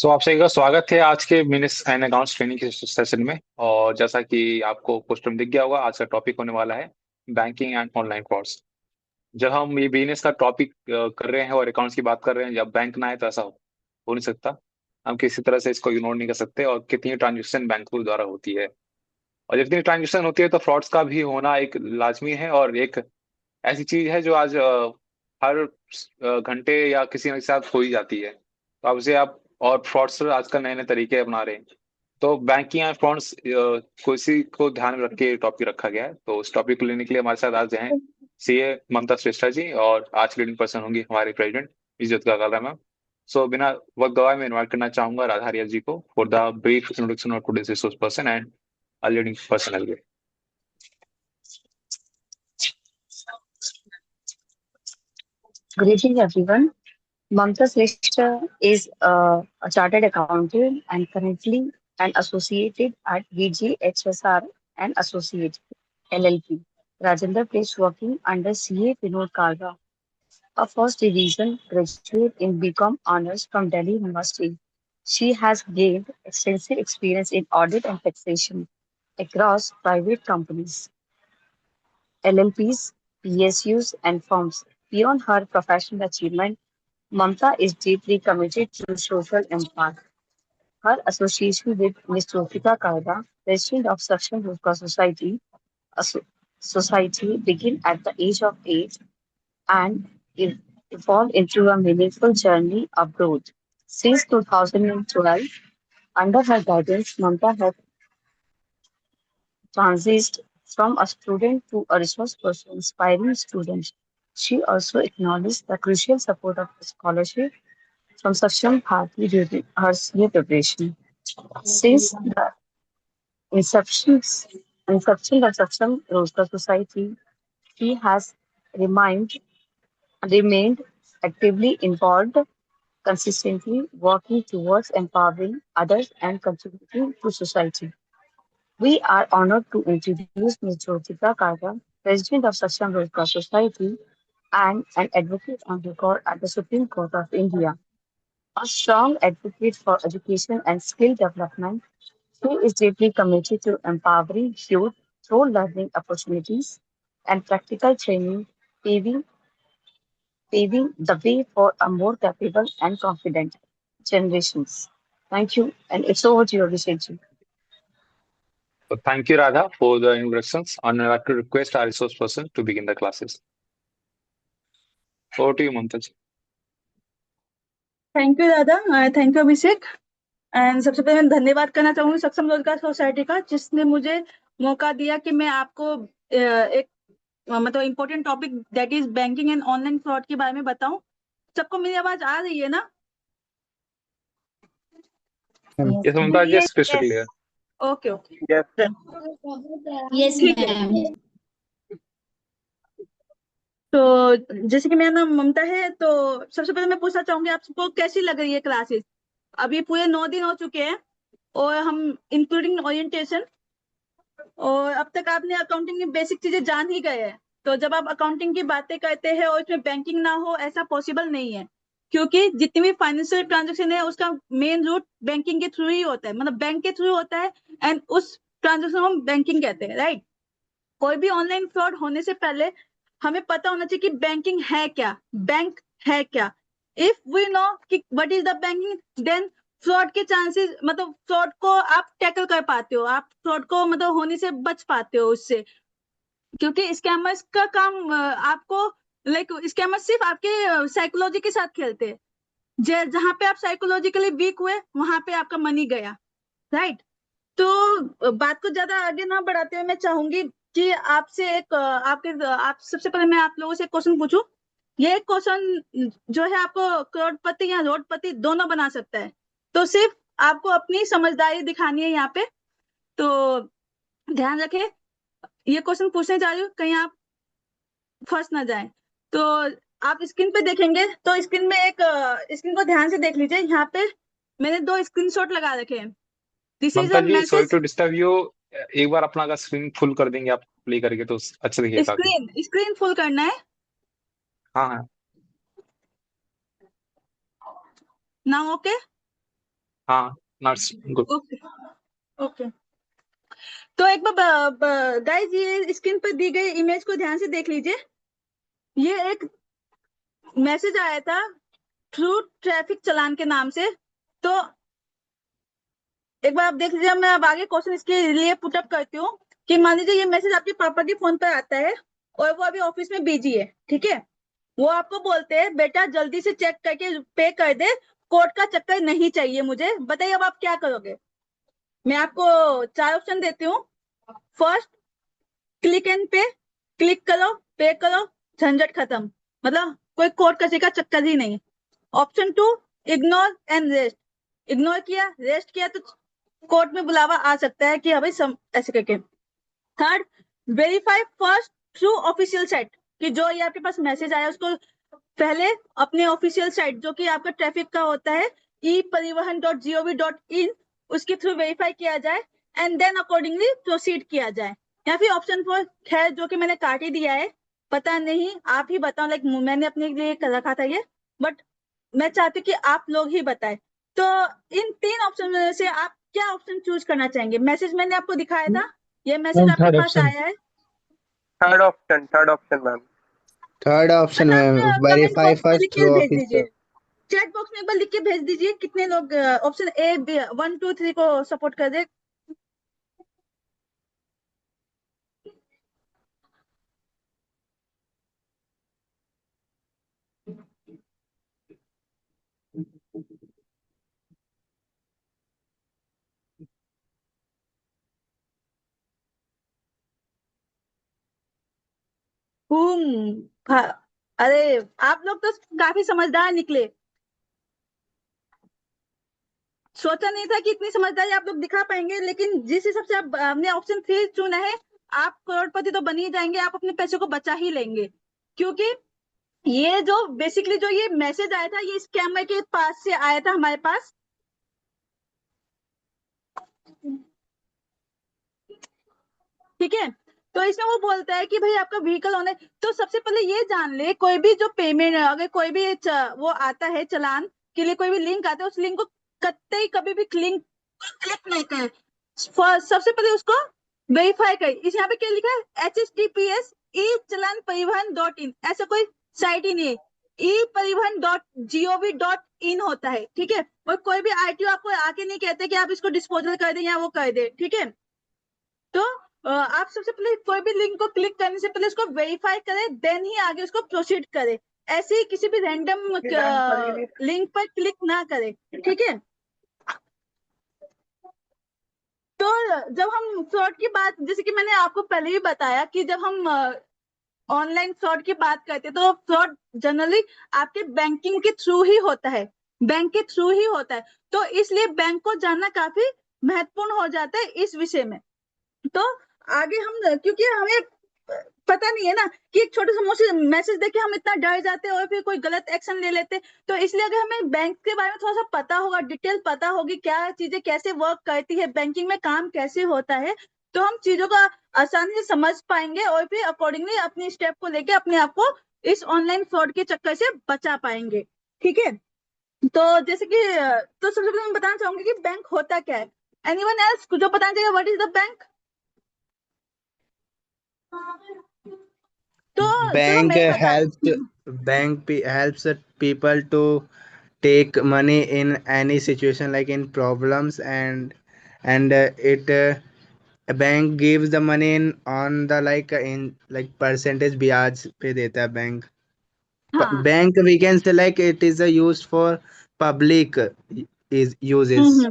आप सभी का स्वागत है आज के बिजनेस एंड अकाउंट्स ट्रेनिंग के सेशन में। और जैसा कि आपको पोस्टर दिख गया होगा, आज का टॉपिक होने वाला है बैंकिंग एंड ऑनलाइन फ्रॉड्स। जब हम ये बिजनेस का टॉपिक कर रहे हैं और अकाउंट्स की बात कर रहे हैं, जब बैंक ना आए तो ऐसा हो नहीं सकता। हम किसी तरह से इसको इग्नोर नहीं कर सकते, और कितनी ट्रांजेक्शन बैंकों द्वारा होती है, और जितनी ट्रांजेक्शन होती है तो फ्रॉड्स का भी होना एक लाजमी है। और एक ऐसी चीज है जो आज हर घंटे या किसी न किसी के साथ हो ही जाती है। तो अब से आप और फ्रॉडस्टर आजकल नए नए तरीके अपना रहे हैं। तो बैंकिंग एंड फ्रॉड्स को इसी को ध्यान में रख के टॉपिक रखा गया है। तो इस टॉपिक को लेने के लिए हमारे साथ आज हैं सीए ममता श्रेष्ठा जी, और आज की लीडिंग पर्सन होंगी हमारे प्रेसिडेंट इज्जत का काला मैम। बिना वक्त गवाए मैं इन्वाइट करना चाहूंगा राधा रिया जी को for the brief introduction of today's resource person and leading person. Good evening, everyone. Mamta Sreshta is a chartered accountant and currently an associated at VGHSR and Associates LLP. Rajendra Place working under CA Vinod Kalra, a first division graduate in BCom honors from Delhi University. She has gained extensive experience in audit and taxation across private companies, LLPs, PSUs, and firms. Beyond her professional achievement, Mamta is deeply committed to social impact. Her association with Ms. Jyotika Kaida, president of Saksham Roka Society, a society began at the age of 8 and evolved into a meaningful journey abroad. Since 2012, under her guidance, Mamta has transitioned from a student to a resource person inspiring students. She also acknowledged the crucial support of scholarship from Saksham Bharati during her CA preparation. Since the inception, inception of Saksham Rozgar Society, she has remained, remained actively involved, consistently working towards empowering others and contributing to society. We are honored to introduce Ms. Jyotika Karga, President of Saksham Rozgar Society and an advocate on record at the Supreme Court of India. A strong advocate for education and skill development, she is deeply committed to empowering youth through learning opportunities and practical training, paving, paving the way for a more capable and confident generations. Thank you, and it's over to your research. So thank you, Radha, for the introductions. And I'd like to request our resource person to begin the classes. Over to you, Mamta ji. Thank you दादा, thank you Abhishek. And सबसे पहले मैं धन्यवाद करना चाहूंगी सक्षम रोजगार society का, जिसने मुझे मौका दिया कि मैं आपको एक मतलब important topic that is banking and online fraud के बारे में बताऊं। सबको मेरी आवाज आ रही है ना? Yes, Mamta ji, yes, crystal clear. Okay okay, yes ठीक है। मैम। तो जैसे कि मेरा नाम ममता है, तो सबसे पहले मैं पूछना चाहूंगी आप सबको कैसी लग रही है क्लासेस। अभी पूरे 9 दिन हो चुके हैं और हम इंक्लूडिंग ओरिएंटेशन, और अब तक आपने अकाउंटिंग की बेसिक चीजें जान ही गए हैं। तो जब आप अकाउंटिंग की बातें करते हैं और इसमें बैंकिंग ना हो, ऐसा पॉसिबल नहीं है, क्योंकि जितनी भी फाइनेंशियल ट्रांजेक्शन है उसका मेन रूट बैंकिंग के थ्रू ही होता है, मतलब बैंक के थ्रू होता है, एंड उस ट्रांजेक्शन को हम बैंकिंग कहते हैं, राइट। कोई भी ऑनलाइन फ्रॉड होने से पहले हमें पता होना चाहिए कि बैंकिंग है क्या, बैंक है क्या। इफ वी नो कि what is the banking, than fraud के चांसेस, मतलब फ्रॉड को आप टैकल कर पाते हो, आप फ्रॉड को मतलब होने से बच पाते हो उससे। क्योंकि स्कैमर्स का काम आपको लाइक स्कैमर सिर्फ आपके साइकोलॉजी के साथ खेलते हैं। जहां पे आप साइकोलॉजिकली वीक हुए वहां पे आपका मनी गया, राइट। तो बात को ज्यादा आगे ना बढ़ाते हुए मैं चाहूंगी कि आपसे एक आप सबसे पहले मैं आप लोगों से क्वेश्चन पूछूं। ये क्वेश्चन जो है आपको करोड़पति या रोडपति दोनों बना सकता है, तो सिर्फ आपको अपनी समझदारी दिखानी है यहाँ पे। तो ध्यान रखें, ये क्वेश्चन पूछने जा रही हूँ, कहीं आप फंस ना जाए। तो आप स्क्रीन पे देखेंगे, तो स्क्रीन में एक स्क्रीन को ध्यान से देख लीजिए। यहाँ पे मैंने 2 स्क्रीनशॉट लगा रखे हैं। This is Mamta uh ji, sorry message. To disturb you. एक बार अपना अगर स्क्रीन फुल कर देंगे आप प्ले करके तो अच्छा दिखेगा काफी। स्क्रीन फुल करना है हाँ हाँ। ना? ओके, हाँ नर्स गुड। Okay okay. तो एक बार गाइस ये स्क्रीन पर दी गई इमेज को ध्यान से देख लीजिए। ये एक मैसेज आया था थ्रू ट्रैफिक चालान के नाम से। तो एक बार आप देख लीजिए, मैं अब आगे क्वेश्चन इसके लिए पुटअप करती हूँ कि मान लीजिए ये मैसेज आपके पापा के फोन पर आता है और वो अभी ऑफिस में बिजी है, ठीक है। वो आपको बोलते हैं बेटा जल्दी से चेक करके पे कर दे, कोर्ट का चक्कर नहीं चाहिए मुझे। बताइए अब आप क्या करोगे। मैं आपको 4 ऑप्शन देती हूँ। फर्स्ट, क्लिक एंड पे, क्लिक करो पे करो झंझट खत्म, मतलब कोई कोर्ट कचहरी का चक्कर ही नहीं। Option 2, ignore and rest, ignore किया रेस्ट किया तो कोर्ट में बुलावा आ सकता है कि हाँ भाई ऐसे करके। Third, verify first through official site, कि जो ये आपके पास मैसेज आया उसको पहले अपने ऑफिशियल साइट जो कि आपका ट्रैफिक का होता है e-parivahan.gov.in, उसके थ्रू वेरीफाई किया जाए एंड देन अकॉर्डिंगली प्रोसीड किया जाए। या फिर ऑप्शन 4 खैर जो कि मैंने काट ही दिया है, पता नहीं आप ही बताओ, लाइक मैंने अपने लिए कर रखा था ये, बट मैं चाहती हूँ कि आप लोग ही बताएं। तो इन 3 ऑप्शन में से आप क्या ऑप्शन चूज करना चाहेंगे। मैसेज मैंने आपको दिखाया था, ये मैसेज आपके थर्ड पास ऑप्शन। आया है। Third option ma'am. Third option अच्छा में आप कमेंट वेरीफाई बॉक्स में लिख फर्स्ट के थ्रू भेज ऑफिस। दीजिए, चैट बॉक्स में एक बार लिख के भेज दीजिए कितने लोग ऑप्शन ए 1 2 3 को सपोर्ट कर दे। अरे आप लोग तो काफी समझदार निकले, सोचा नहीं था कि इतनी समझदारी आप लोग दिखा पाएंगे। लेकिन जिस हिसाब से आपने ऑप्शन 3 चुना है, आप करोड़पति तो बन ही जाएंगे, आप अपने पैसे को बचा ही लेंगे। क्योंकि ये जो बेसिकली जो ये मैसेज आया था ये स्कैमर के पास से आया था हमारे पास, ठीक है। तो इसमें वो बोलता है कि भाई आपका व्हीकल होने, तो सबसे पहले ये जान ले कोई भी जो पेमेंट अगर कोई भी वो आता है चालान के लिए, कोई भी लिंक आता है उस लिंक को कतई कभी भी क्लिक नहीं करें। सबसे पहले उसको वेरीफाई करें। इस यहाँ पे क्या लिखा है, https e-chalan-parivahan.in, ऐसा कोई साइट ही नहीं है, e-parivahan.gov.in होता है, ठीक है। और कोई भी आरटीओ आपको आके नहीं कहते कि आप इसको डिस्पोजल कर दें या वो कर दे, ठीक है। तो आप सबसे पहले कोई भी लिंक को क्लिक करने से पहले उसको वेरीफाई करें, देन ही आगे उसको प्रोसीड करें। ऐसे ही किसी भी रैंडम लिंक पर क्लिक ना करें, ठीक है। तो जब हम फ्रॉड की बात, जैसे कि मैंने आपको पहले ही बताया कि जब हम ऑनलाइन फ्रॉड की बात करते हैं तो फ्रॉड जनरली आपके बैंकिंग के थ्रू ही होता है, बैंक के थ्रू ही होता है। तो इसलिए बैंक को जानना काफी महत्वपूर्ण हो जाता है इस विषय में। तो आगे हम, क्योंकि हमें पता नहीं है ना कि एक छोटे से मैसेज देके हम इतना डर जाते हैं और फिर कोई गलत एक्शन ले लेते, तो इसलिए अगर हमें बैंक के बारे में थोड़ा सा पता होगा, डिटेल पता होगी, क्या चीजें कैसे वर्क करती है, बैंकिंग में काम कैसे होता है, तो हम चीजों का आसानी से समझ पाएंगे और फिर अकॉर्डिंगली अपनी स्टेप को लेके अपने आप को इस ऑनलाइन फ्रॉड के चक्कर से बचा पाएंगे, ठीक है। तो जैसे कि तो सबसे पहले मैं बताना चाहूंगी कि बैंक होता क्या है। एनीवन एल्स जो बताना चाहिए व्हाट इज द बैंक। तो चलो Bank मैं ही बता helps helps people to take money in any situation, like in problems, and it a bank gives the money in on the in like percentage ब्याज पे देता है बैंक. हाँ। Bank we can say like it is a used for public is uses.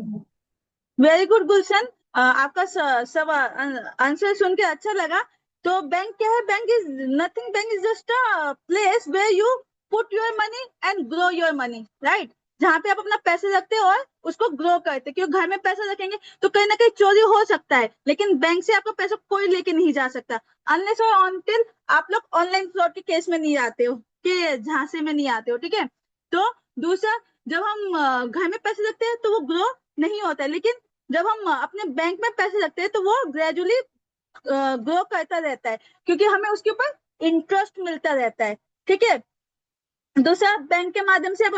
Very good Gulshan, आपका सब answer सुन के अच्छा लगा। तो बैंक क्या है, bank is nothing, bank is just a place where you put your money and grow your money, right. जहाँ पे आप अपना पैसे रखते हो और उसको ग्रो करते, क्योंकि घर में पैसा रखेंगे तो कहीं ना कहीं चोरी हो सकता है, लेकिन बैंक से आपका पैसा कोई लेके नहीं जा सकता अनलेस और अनटिल आप लोग ऑनलाइन फ्रॉड के केस में नहीं आते हो, के झांसे में नहीं आते हो, ठीक है। तो दूसरा, जब हम घर में पैसे रखते हैं तो वो ग्रो नहीं होता है, लेकिन जब हम अपने बैंक में पैसे रखते हैं तो वो ग्रेजुअली ग्रो करता रहता है, क्योंकि हमें उसके ऊपर इंटरेस्ट मिलता रहता है, ठीक है। दूसरा, बैंक के माध्यम से आप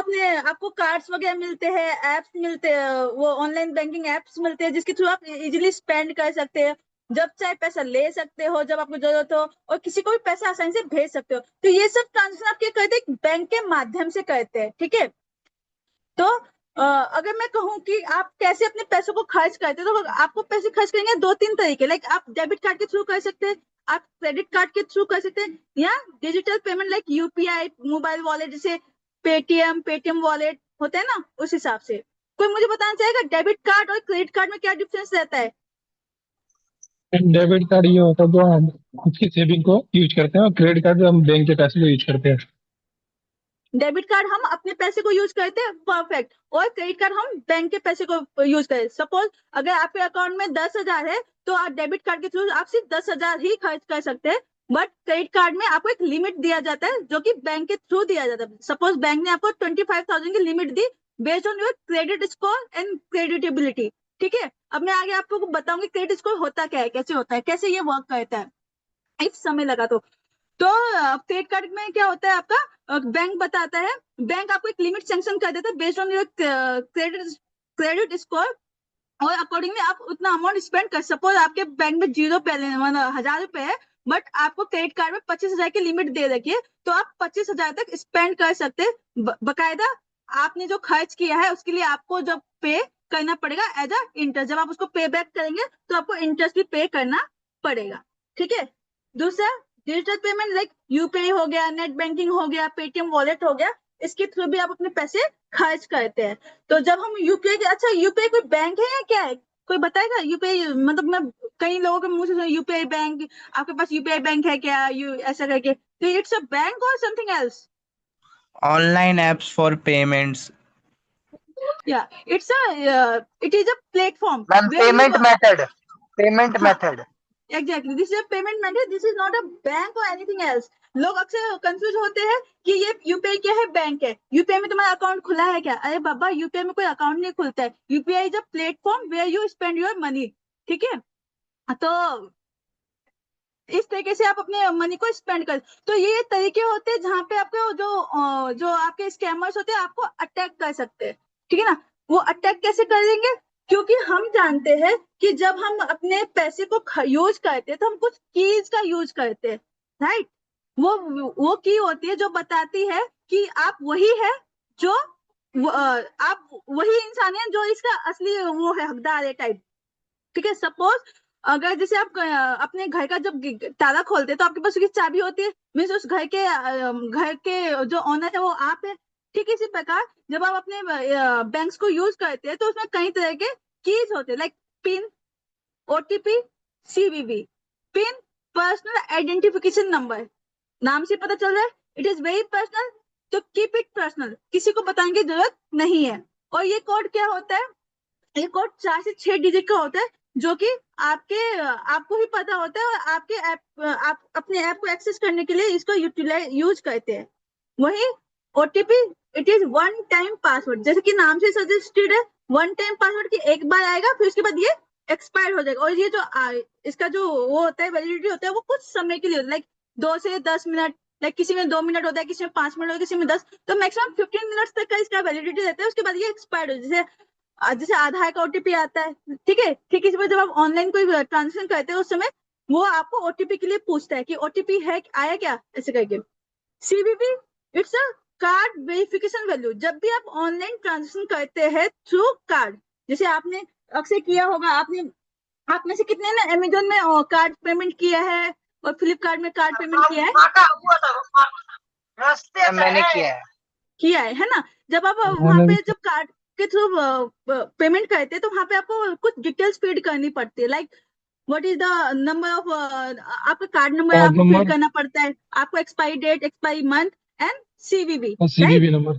आपको कार्ड्स वगैरह मिलते हैं, एप्स मिलते हैं, वो ऑनलाइन बैंकिंग एप्स मिलते हैं जिसके थ्रू आप इजीली स्पेंड कर सकते हैं, जब चाहे पैसा ले सकते हो जब आपको जरूरत हो, और किसी को भी पैसा आसानी से भेज सकते हो। तो ये सब ट्रांजेक्शन आप क्या करते हैं, बैंक के माध्यम से करते हैं, ठीक है। तो अगर मैं कहूँ कि आप कैसे अपने पैसों को खर्च करते हैं, तो आपको पैसे खर्च करेंगे दो तीन तरीके, लाइक आप डेबिट कार्ड के थ्रू कर सकते हैं, आप क्रेडिट कार्ड के थ्रू कर सकते हैं, या digital payment like UPI, mobile wallet, जैसे पेटीएम वॉलेट होता है ना, उस हिसाब से। कोई मुझे बताना चाहेगा डेबिट कार्ड और क्रेडिट कार्ड में क्या डिफरेंस रहता है? डेबिट कार्ड ये होता है जो हम खुद की सेविंग को यूज करते हैं, और क्रेडिट कार्ड जो हम बैंक के पैसे को यूज करते हैं। डेबिट कार्ड हम अपने पैसे को यूज करते हैं, परफेक्ट, और क्रेडिट कार्ड हम बैंक के पैसे को यूज करते हैं। सपोज अगर आपके अकाउंट में 10,000 है तो आप डेबिट कार्ड के थ्रू आप सिर्फ 10,000 ही खर्च कर सकते हैं, बट क्रेडिट कार्ड में आपको एक लिमिट दिया जाता है जो कि बैंक के थ्रू दिया जाता है। सपोज बैंक ने आपको 25,000 की limit the based on your credit score and creditability, ठीक है। अब मैं आगे आपको बताऊंगी क्रेडिट स्कोर होता क्या है, कैसे होता है, कैसे ये वर्क करता है, एक समय लगा तो क्रेडिट कार्ड में क्या होता है, आपका बैंक बताता है, बैंक आपको एक लिमिट सैंक्शन कर देता है based on your credit score, और अकॉर्डिंगली आप उतना अमाउंट स्पेंड कर। सपोज आपके बैंक में 0 बैलेंस, मतलब 1,000 रुपए है, बट आपको क्रेडिट कार्ड में 25,000 की लिमिट दे रखी है, तो आप 25,000 तक स्पेंड कर सकते हैं। बकायदा आपने जो खर्च किया है उसके लिए आपको जब पे करना पड़ेगा एज अ इंटरेस्ट, जब आप उसको पे बैक करेंगे तो आपको इंटरेस्ट भी पे करना पड़ेगा, ठीक है। दूसरा, डिजिटल पेमेंट लाइक यूपीआई हो गया, नेट बैंकिंग हो गया, पेटीएम वॉलेट हो गया, इसके थ्रू भी आप अपने पैसे खर्च करते हैं। तो जब हम यूपीआई, अच्छा यूपीआई कोई बैंक है या क्या है, कोई बताएगा यूपीआई? मतलब मैं कई लोगों के मुंह से सुना यूपीआई बैंक, आपके पास यूपीआई बैंक है क्या, यू ऐसा करके, तो it's a bank or something else? Online apps for payments. या it's it is a platform ma'am where you, payment हाँ method. Exactly, this is payment method, this is not a bank or anything else. लोग अक्सर confuse होते हैं कि ये UPI क्या है, बैंक है। यूपीआई में तुम्हारा अकाउंट खुला है क्या? अरे बाबा, यूपीआई में कोई अकाउंट नहीं खुलता है, UPI is a platform where you spend your money, ठीक है। तो इस तरीके से आप अपने मनी को स्पेंड कर, तो ये तरीके होते हैं जहाँ पे आपको जो आपके स्कैमर्स होते हैं आपको अटैक कर सकते हैं, ठीक है ना। वो अटैक कैसे करेंगे? क्योंकि हम जानते हैं कि जब हम अपने पैसे को यूज करते हैं तो हम कुछ कीज का यूज करते हैं, राइट। वो की होती है जो बताती है कि आप वही है जो आप वही इंसान है जो इसका असली वो है, हकदार है टाइप, ठीक है। सपोज अगर जैसे आप अपने घर का जब ताला खोलते हैं तो आपके पास उसकी चाबी होती है, मीन्स उस घर के जो ओनर है वो आप है, ठीक है। इसी प्रकार जब आप अपने बैंक्स को यूज करते हैं तो उसमें कई तरह के कीज होते हैं, like pin, OTP, CVV. Pin personal identification number, नाम से पता चल रहा है इट इज वेरी पर्सनल, तो कीप इट पर्सनल, किसी को बताने की जरूरत नहीं है। और ये कोड क्या होता है? ये कोड 4 से 6 डिजिट का होता है जो कि आपको ही पता होता है, और आपके ऐप आप अपने ऐप को एक्सेस करने के लिए इसको यूज करते हैं। वही OTP, it is one time password, जैसे कि नाम से सजेस्टेड है, वन टाइम पासवर्ड की एक बार आएगा फिर उसके बाद ये एक्सपायर हो जाएगा, और ये जो इसका जो वो होता है, वैलिडिटी होता है, वो कुछ समय के लिए, लाइक 2 से 10 मिनट, लाइक किसी में 2 मिनट होता है, किसी में 5 मिनट होता है, किसी में 10, तो मैक्सिमम 15 मिनट्स तक का इसका वैलिडिटी रहता है, उसके बाद ये एक्सपायर हो, जैसे जैसे आधार का ओटीपी आता है, ठीक है। ठीक इसी पर जब आप ऑनलाइन कोई ट्रांजेक्शन करते हैं उस समय वो आपको ओटीपी के लिए पूछता है कि ओटीपी है, आया क्या, ऐसे करके। CVV, it's a card verification value, जब भी आप ऑनलाइन ट्रांजेक्शन करते हैं थ्रू कार्ड, जैसे आपने अक्सर किया होगा, आप में से कितने ने अमेजोन में कार्ड पेमेंट किया है और फ्लिपकार्ट में कार्ड पेमेंट किया है? मैंने किया है। है ना। जब आप वहां मैंने पे भी जब कार्ड के थ्रू पेमेंट करते हैं तो वहां पे आपको कुछ डिटेल्स फीड करनी पड़ती है, like what is the number of, आपका कार्ड नंबर कार्ड आपको फीड नंबर करना पड़ता है, आपको expiry date, expiry month and CVV, और राइट, सीवीवी नंबर।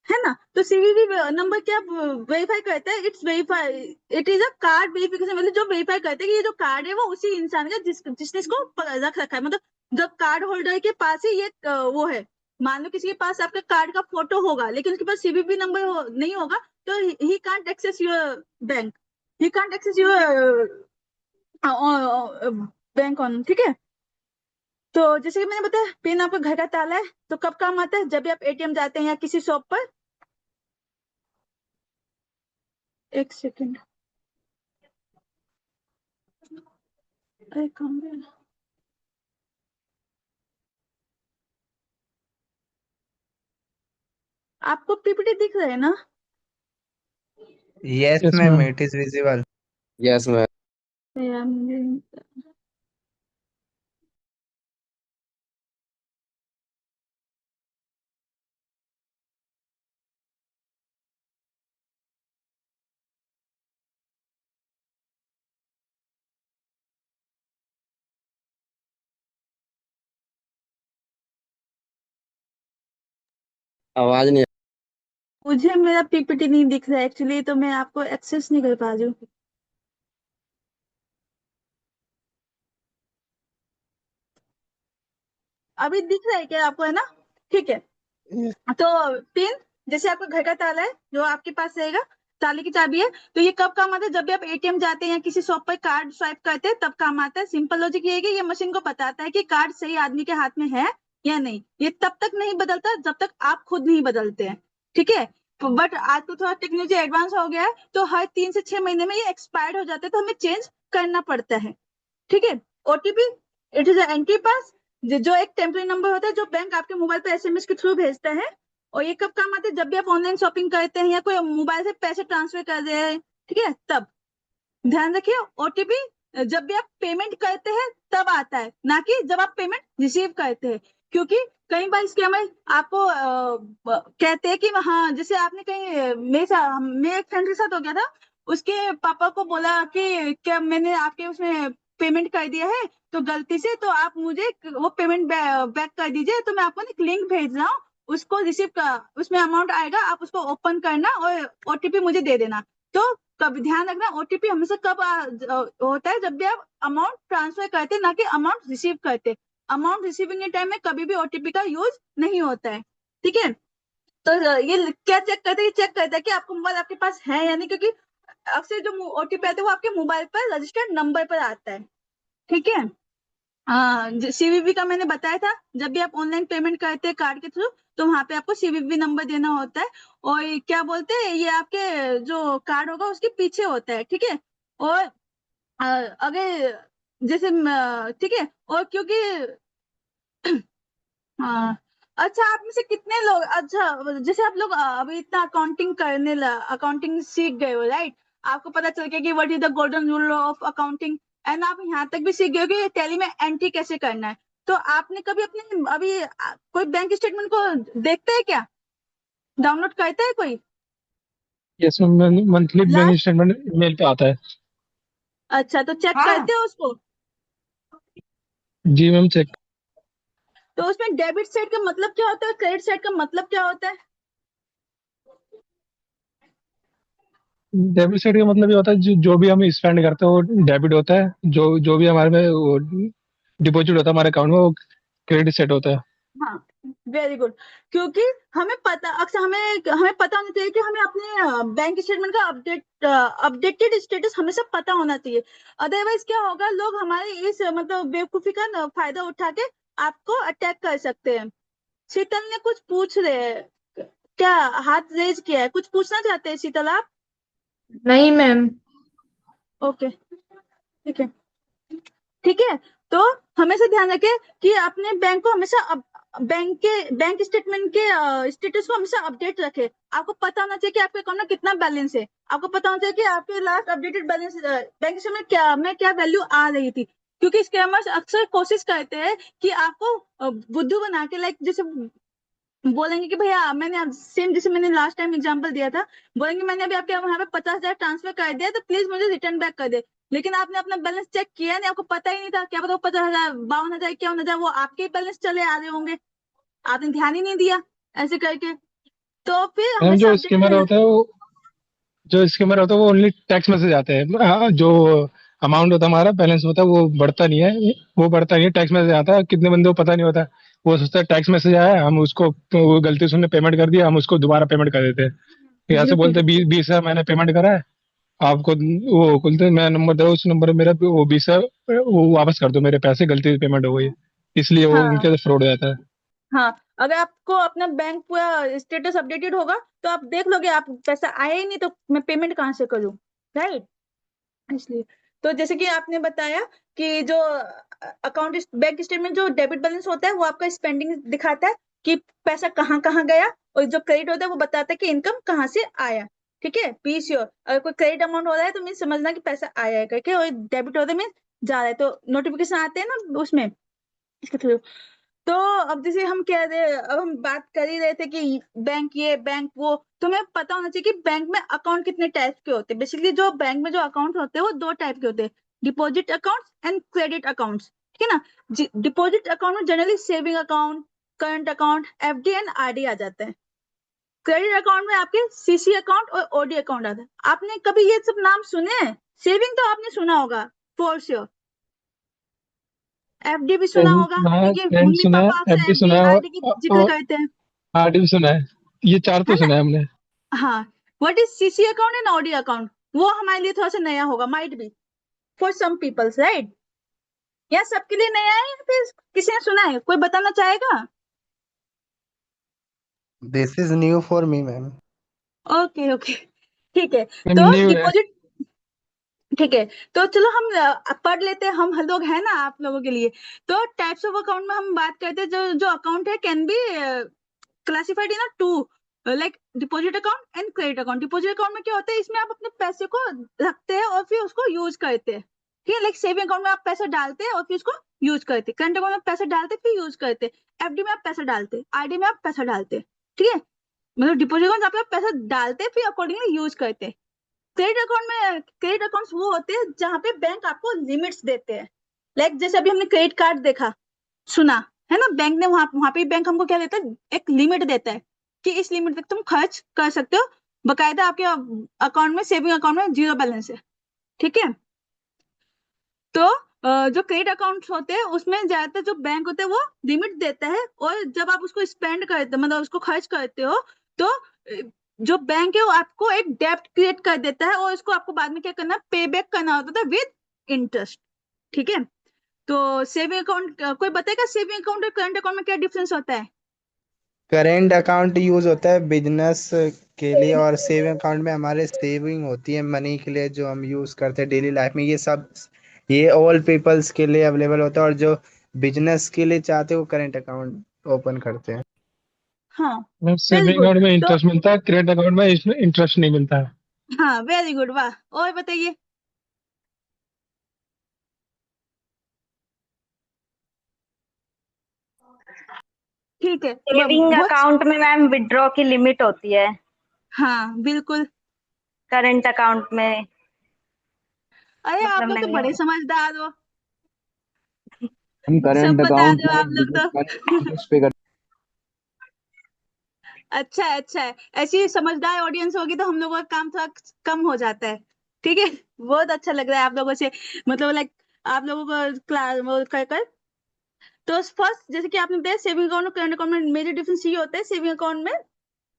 है ना। तो सीवीवी नंबर क्या वेरीफाई करता है? It's verify, it is a card verification, मतलब जो वेरीफाई करते हैं कि ये जो कार्ड है वो उसी इंसान का जिसने इसको रख रखा है, मतलब जब कार्ड होल्डर के पास ही ये वो है। मान लो किसी के पास आपका कार्ड का फोटो होगा लेकिन उसके पास सीवीवी नंबर नहीं होगा, तो he can't access your bank, he can't access your bank on, ठीक है। तो जैसे कि मैंने बताया पिन आपका घर का ताला है, तो कब काम आता है? जब भी आप एटीएम जाते हैं या किसी शॉप पर। एक सेकेंड, अरे कहाँ गया? आपको पीपीटी दिख रहा है ना? Yes, yes ma'am, ma'am. it is visible. Yes ma'am. या मुझे- आवाज नहीं। मुझे मेरा पीपीटी नहीं दिख रहा है एक्चुअली, तो मैं आपको एक्सेस नहीं कर पा रही हूँ। अभी दिख रहा है क्या आपको, है ना? ठीक है। तो पिन जैसे आपका घर का ताला है जो आपके पास रहेगा, ताले की चाबी है, तो ये कब काम आता है? जब भी आप एटीएम जाते हैं या किसी शॉप पर कार्ड स्वाइप करते हैं तब काम आता है। सिंपल लॉजिक ये है कि ये मशीन को बताता है कि कार्ड सही आदमी के हाथ में है या नहीं। ये तब तक नहीं बदलता जब तक आप खुद नहीं बदलते हैं, ठीक है? बट आज तो थोड़ा टेक्नोलॉजी एडवांस हो गया है, तो हर 3 से 6 महीने में ये एक्सपायर्ड हो जाता है, तो हमें चेंज करना पड़ता है, ठीक है? ओटीपी, इट इज एंट्री पास, जो एक टेम्परेरी नंबर होता है जो बैंक आपके मोबाइल पे एसएमएस के थ्रू भेजता है। और ये कब काम आता है? जब भी आप ऑनलाइन शॉपिंग करते हैं या कोई मोबाइल से पैसे ट्रांसफर कर रहे हैं, ठीक है? तब ध्यान रखिए, ओटीपी जब भी आप पेमेंट करते हैं तब आता है, ना कि जब आप पेमेंट रिसीव करते हैं। क्योंकि कई बार स्कैमर आपको कहते हैं कि हाँ, जैसे आपने कहीं मेरे एक फ्रेंड के साथ हो गया था। उसके पापा को बोला कि क्या मैंने आपके उसमें पेमेंट कर दिया है तो गलती से, तो आप मुझे वो पेमेंट बैक कर दीजिए, तो मैं आपको एक लिंक भेज रहा हूँ, उसको रिसीव कर, उसमें अमाउंट आएगा, आप उसको ओपन करना और ओटीपी मुझे दे देना। तो कब ध्यान रखना, ओटीपी हमेशा कब होता है? जब भी आप अमाउंट ट्रांसफर करते, ना कि अमाउंट रिसीव करते। अमाउंट रिसीविंग के टाइम में कभी भी ओटीपी का यूज नहीं होता है, ठीक है? तो ये क्या चेक करते हैं? चेक करता है कि आपका मोबाइल आपके पास है या नहीं, क्योंकि अक्सर जो ओटीपी आते हैं वो आपके मोबाइल पर रजिस्टर्ड नंबर पर आता है, ठीक है? हाँ, सीवीवी का मैंने बताया था, जब भी आप ऑनलाइन पेमेंट करते हैं कार्ड के थ्रू, तो वहां पे आपको सीवीवी नंबर देना होता है। और ये क्या बोलते हैं, ये आपके जो कार्ड होगा उसके पीछे होता है, ठीक है? और अगर जैसे ठीक है, और क्योंकि हाँ, अच्छा, आप में से कितने लोग, अच्छा जैसे आप लोग अभी इतना अकाउंटिंग सीख गए हो, राइट? आपको पता चल गया कि what is the golden rule of accounting, and आप यहाँ तक भी सीख गए हो कि टैली में एंट्री कैसे करना है। तो आपने कभी अपने अभी कोई बैंक स्टेटमेंट को देखते हैं क्या? डाउनलोड करता है कोई? Yes ma'am, monthly bank last, statement mail पे आता है। अच्छा, तो चेक करते हो उसको? जी मैम, चेक। तो उसमें डेबिट साइड का मतलब क्या होता है, क्रेडिट साइड का मतलब क्या होता है? डेबिट साइड का मतलब ये होता है जो भी हम स्पेंड करते हैं वो डेबिट होता है, जो जो भी हमारे में वो डिपॉजिट होता है हमारे अकाउंट में वो क्रेडिट सेट होता है। हाँ, वेरी गुड। क्योंकि हमें पता, अक्सर हमें हमें पता होना चाहिए कि हमें अपने बैंक स्टेटमेंट का अपडेटेड स्टेटस हमेशा पता होना चाहिए। अदरवाइज क्या होगा, लोग हमारे इस मतलब बेवकूफी का फायदा उठा के आपको अटैक कर सकते हैं। शीतल ने कुछ पूछ रहे हैं, क्या हाथ रेज किया है? कुछ पूछना चाहते हैं शीतल आप? नहीं मैम। ओके, ठीक है, ठीक है। तो हमेशा ध्यान रखें कि अपने बैंक को हमेशा बैंक स्टेटमेंट के स्टेटस को हमेशा अपडेट रखें। आपको पता होना चाहिए कि आपके अकाउंट में कितना बैलेंस है। आपको पता होना चाहिए कि आपके last updated balance bank statement क्या वैल्यू आ रही थी। क्योंकि स्कैमर्स अक्सर कोशिश करते हैं कि आपको बुद्धू बना के, लाइक जैसे बोलेंगे कि भैया मैंने सेम जैसे मैंने लास्ट टाइम एग्जांपल दिया था, बोलेंगे मैंने अभी आपके वहां पे 50,000 ट्रांसफर कर दिया, तो प्लीज मुझे रिटर्न बैक कर दे। लेकिन आपने अपना बैलेंस चेक किया नहीं, आपको पता ही नहीं था, क्या पता वो 50,000, 52,000, 51,000 वो आपके बैलेंस चले आ रहे होंगे, आपने ध्यान ही नहीं दिया ऐसे करके। तो फिर मैम हमेशा अपडेटेड रहना। जो स्कीमर होता है वो ओनली टैक्स मैसेज आते हैं। जो अमाउंट होता है हमारा बैलेंस होता है वो बढ़ता नहीं है, वो बढ़ता नहीं है, टैक्स मैसेज आता है। कितने बंदे को पता नहीं होता, वो सोचता है टैक्स मैसेज आया है, हम उसको तो वो गलती से उसने पेमेंट कर दिया, हम उसको दोबारा पेमेंट कर देते हैं। यहाँ से बिल्कुल बोलते हैं बिल्कुल। 20,000 मैंने पेमेंट करा है आपको, वो बोलते हैं मैं नंबर दे रहा हूँ, उस नंबर पे मेरा वो 20,000 वो वापस कर दो, मेरे पैसे गलती से पेमेंट हो गई है। इसलिए वो हाँ उनके फ्रॉड हो जाता है। हाँ, अगर आपको अपना बैंक पूरा स्टेटस अपडेटेड होगा तो आप देख लोगे, आप पैसा आया ही नहीं तो मैं पेमेंट कहाँ से करूँ, राइट। इसलिए तो जैसे कि आपने बताया कि जो अकाउंट बैंक स्टेटमेंट जो डेबिट बैलेंस होता है वो आपका स्पेंडिंग दिखाता है कि पैसा कहाँ कहाँ गया, और जो क्रेडिट होता है वो बताता है कि इनकम कहाँ से आया। ठीक है, बी श्योर, अगर कोई क्रेडिट अमाउंट हो रहा है तो मीन समझना कि पैसा आया है करके, और डेबिट होता है मीन जा रहा है, तो नोटिफिकेशन आते हैं ना उसमें, इसके थ्रू। तो अब जैसे हम कह रहे, अब हम बात कर ही रहे थे कि बैंक ये बैंक वो, तो हमें पता होना चाहिए कि बैंक में अकाउंट कितने टाइप के होते हैं। बेसिकली जो बैंक में जो अकाउंट होते हैं वो दो टाइप के होते हैं, deposit accounts and credit accounts. ठीक है ना। डिपॉजिट अकाउंट में generally saving account, current account, FD and RD आ जाते हैं। क्रेडिट अकाउंट में आपके सीसी अकाउंट और ओडी अकाउंट आता है। आपने कभी ये सब नाम सुने हैं? सेविंग तो आपने सुना होगा फॉर श्योर, एफडी भी सुना करंट होगा सुना है, क्योंकि करंट मम्मी सुना है, पापा अक्सर एफडी सुना एफडी है, आरडी की जिक्र और करते हैं, आरडी भी सुना है। ये चार तो है ना। सुना है हमने। हाँ, what is CC account and OD account, वो हमारे लिए थोड़ा सा नया होगा, might be for some peoples, right. या सबके लिए नया है या फिर किसी ने सुना है, कोई बताना चाहेगा? This is new for me, ma'am. Okay okay, ठीक है। मैम तो न्यू है। डिपॉजिट, ठीक है, तो चलो हम पढ़ लेते हैं, हम लोग हैं ना आप लोगों के लिए। तो टाइप्स ऑफ अकाउंट में हम बात करते हैं, जो जो अकाउंट है can be classified in two, like deposit account and credit account. Deposit account में क्या होता है, इसमें आप अपने पैसे को रखते हैं और फिर उसको यूज करते हैं। ठीक है, लाइक सेविंग अकाउंट में आप पैसा डालते हैं और फिर उसको यूज करते हैं, करंट अकाउंट में पैसा डालते हैं फिर यूज करते हैं, एफडी में आप पैसा डालते हैं, आरडी में आप पैसा डालते हैं। ठीक है, मतलब डिपॉजिट अकाउंट आप पैसा डालते हैं फिर अकॉर्डिंगली यूज करते हैं। क्रेडिट अकाउंट में, क्रेडिट अकाउंट्स वो होते हैं जहाँ पे बैंक आपको लिमिट्स देते हैं, लाइक जैसे अभी हमने क्रेडिट कार्ड देखा, सुना है ना, बैंक ने वहां वहां पे बैंक हमको क्या देता है, एक लिमिट देता है कि इस लिमिट तक तुम खर्च कर सकते हो, बकायदा आपके अकाउंट में, सेविंग अकाउंट में जीरो बैलेंस है। ठीक है, तो जो क्रेडिट अकाउंट्स होते हैं उसमें ज्यादातर जो बैंक होते हैं वो लिमिट देता है, और जब आप उसको स्पेंड करते हो, मतलब उसको खर्च करते हो, तो जो बैंक है वो आपको एक डेब्ट क्रिएट कर देता है, और उसको आपको बाद में क्या करना, पे बैक करना होता था विद इंटरेस्ट। ठीक है, तो सेविंग अकाउंट, कोई बताएगा सेविंग अकाउंट और करंट अकाउंट में क्या डिफरेंस होता है? करंट अकाउंट यूज होता है बिजनेस के लिए, और सेविंग अकाउंट में हमारे सेविंग होती है मनी के लिए, जो हम यूज करते हैं डेली लाइफ में। ये ऑल पीपल्स के लिए अवेलेबल होता है, और जो बिजनेस के लिए चाहते हैं वो करंट अकाउंट ओपन करते हैं। हाँ, ma'am very saving good. Account में तो इंटरेस्ट मिलता है, क्रेडिट अकाउंट में इंटरेस्ट नहीं मिलता है। हाँ, वेरी गुड, वाह, और बताइए। ठीक है, सेविंग बहुत, अकाउंट में मैम विड्रॉ की लिमिट होती है, हाँ बिल्कुल। करंट अकाउंट में अरे आप मतलब लोग तो नहीं बड़े है। समझदार हो, हम सब करंट बता अकाउंट दो में आप लोग बिजनेस तो। इंटरेस्ट पे करते अच्छा है, अच्छा है, ऐसी समझदार ऑडियंस होगी तो हम लोगों का काम थोड़ा कम हो जाता है। ठीक है, बहुत अच्छा लग रहा है आप लोगों से, मतलब लाइक आप लोगों को क्लास वो कर कर। तो फर्स्ट जैसे कि आपने बताया, सेविंग अकाउंट और करंट अकाउंट में मेजर डिफरेंस ये होता है, सेविंग अकाउंट में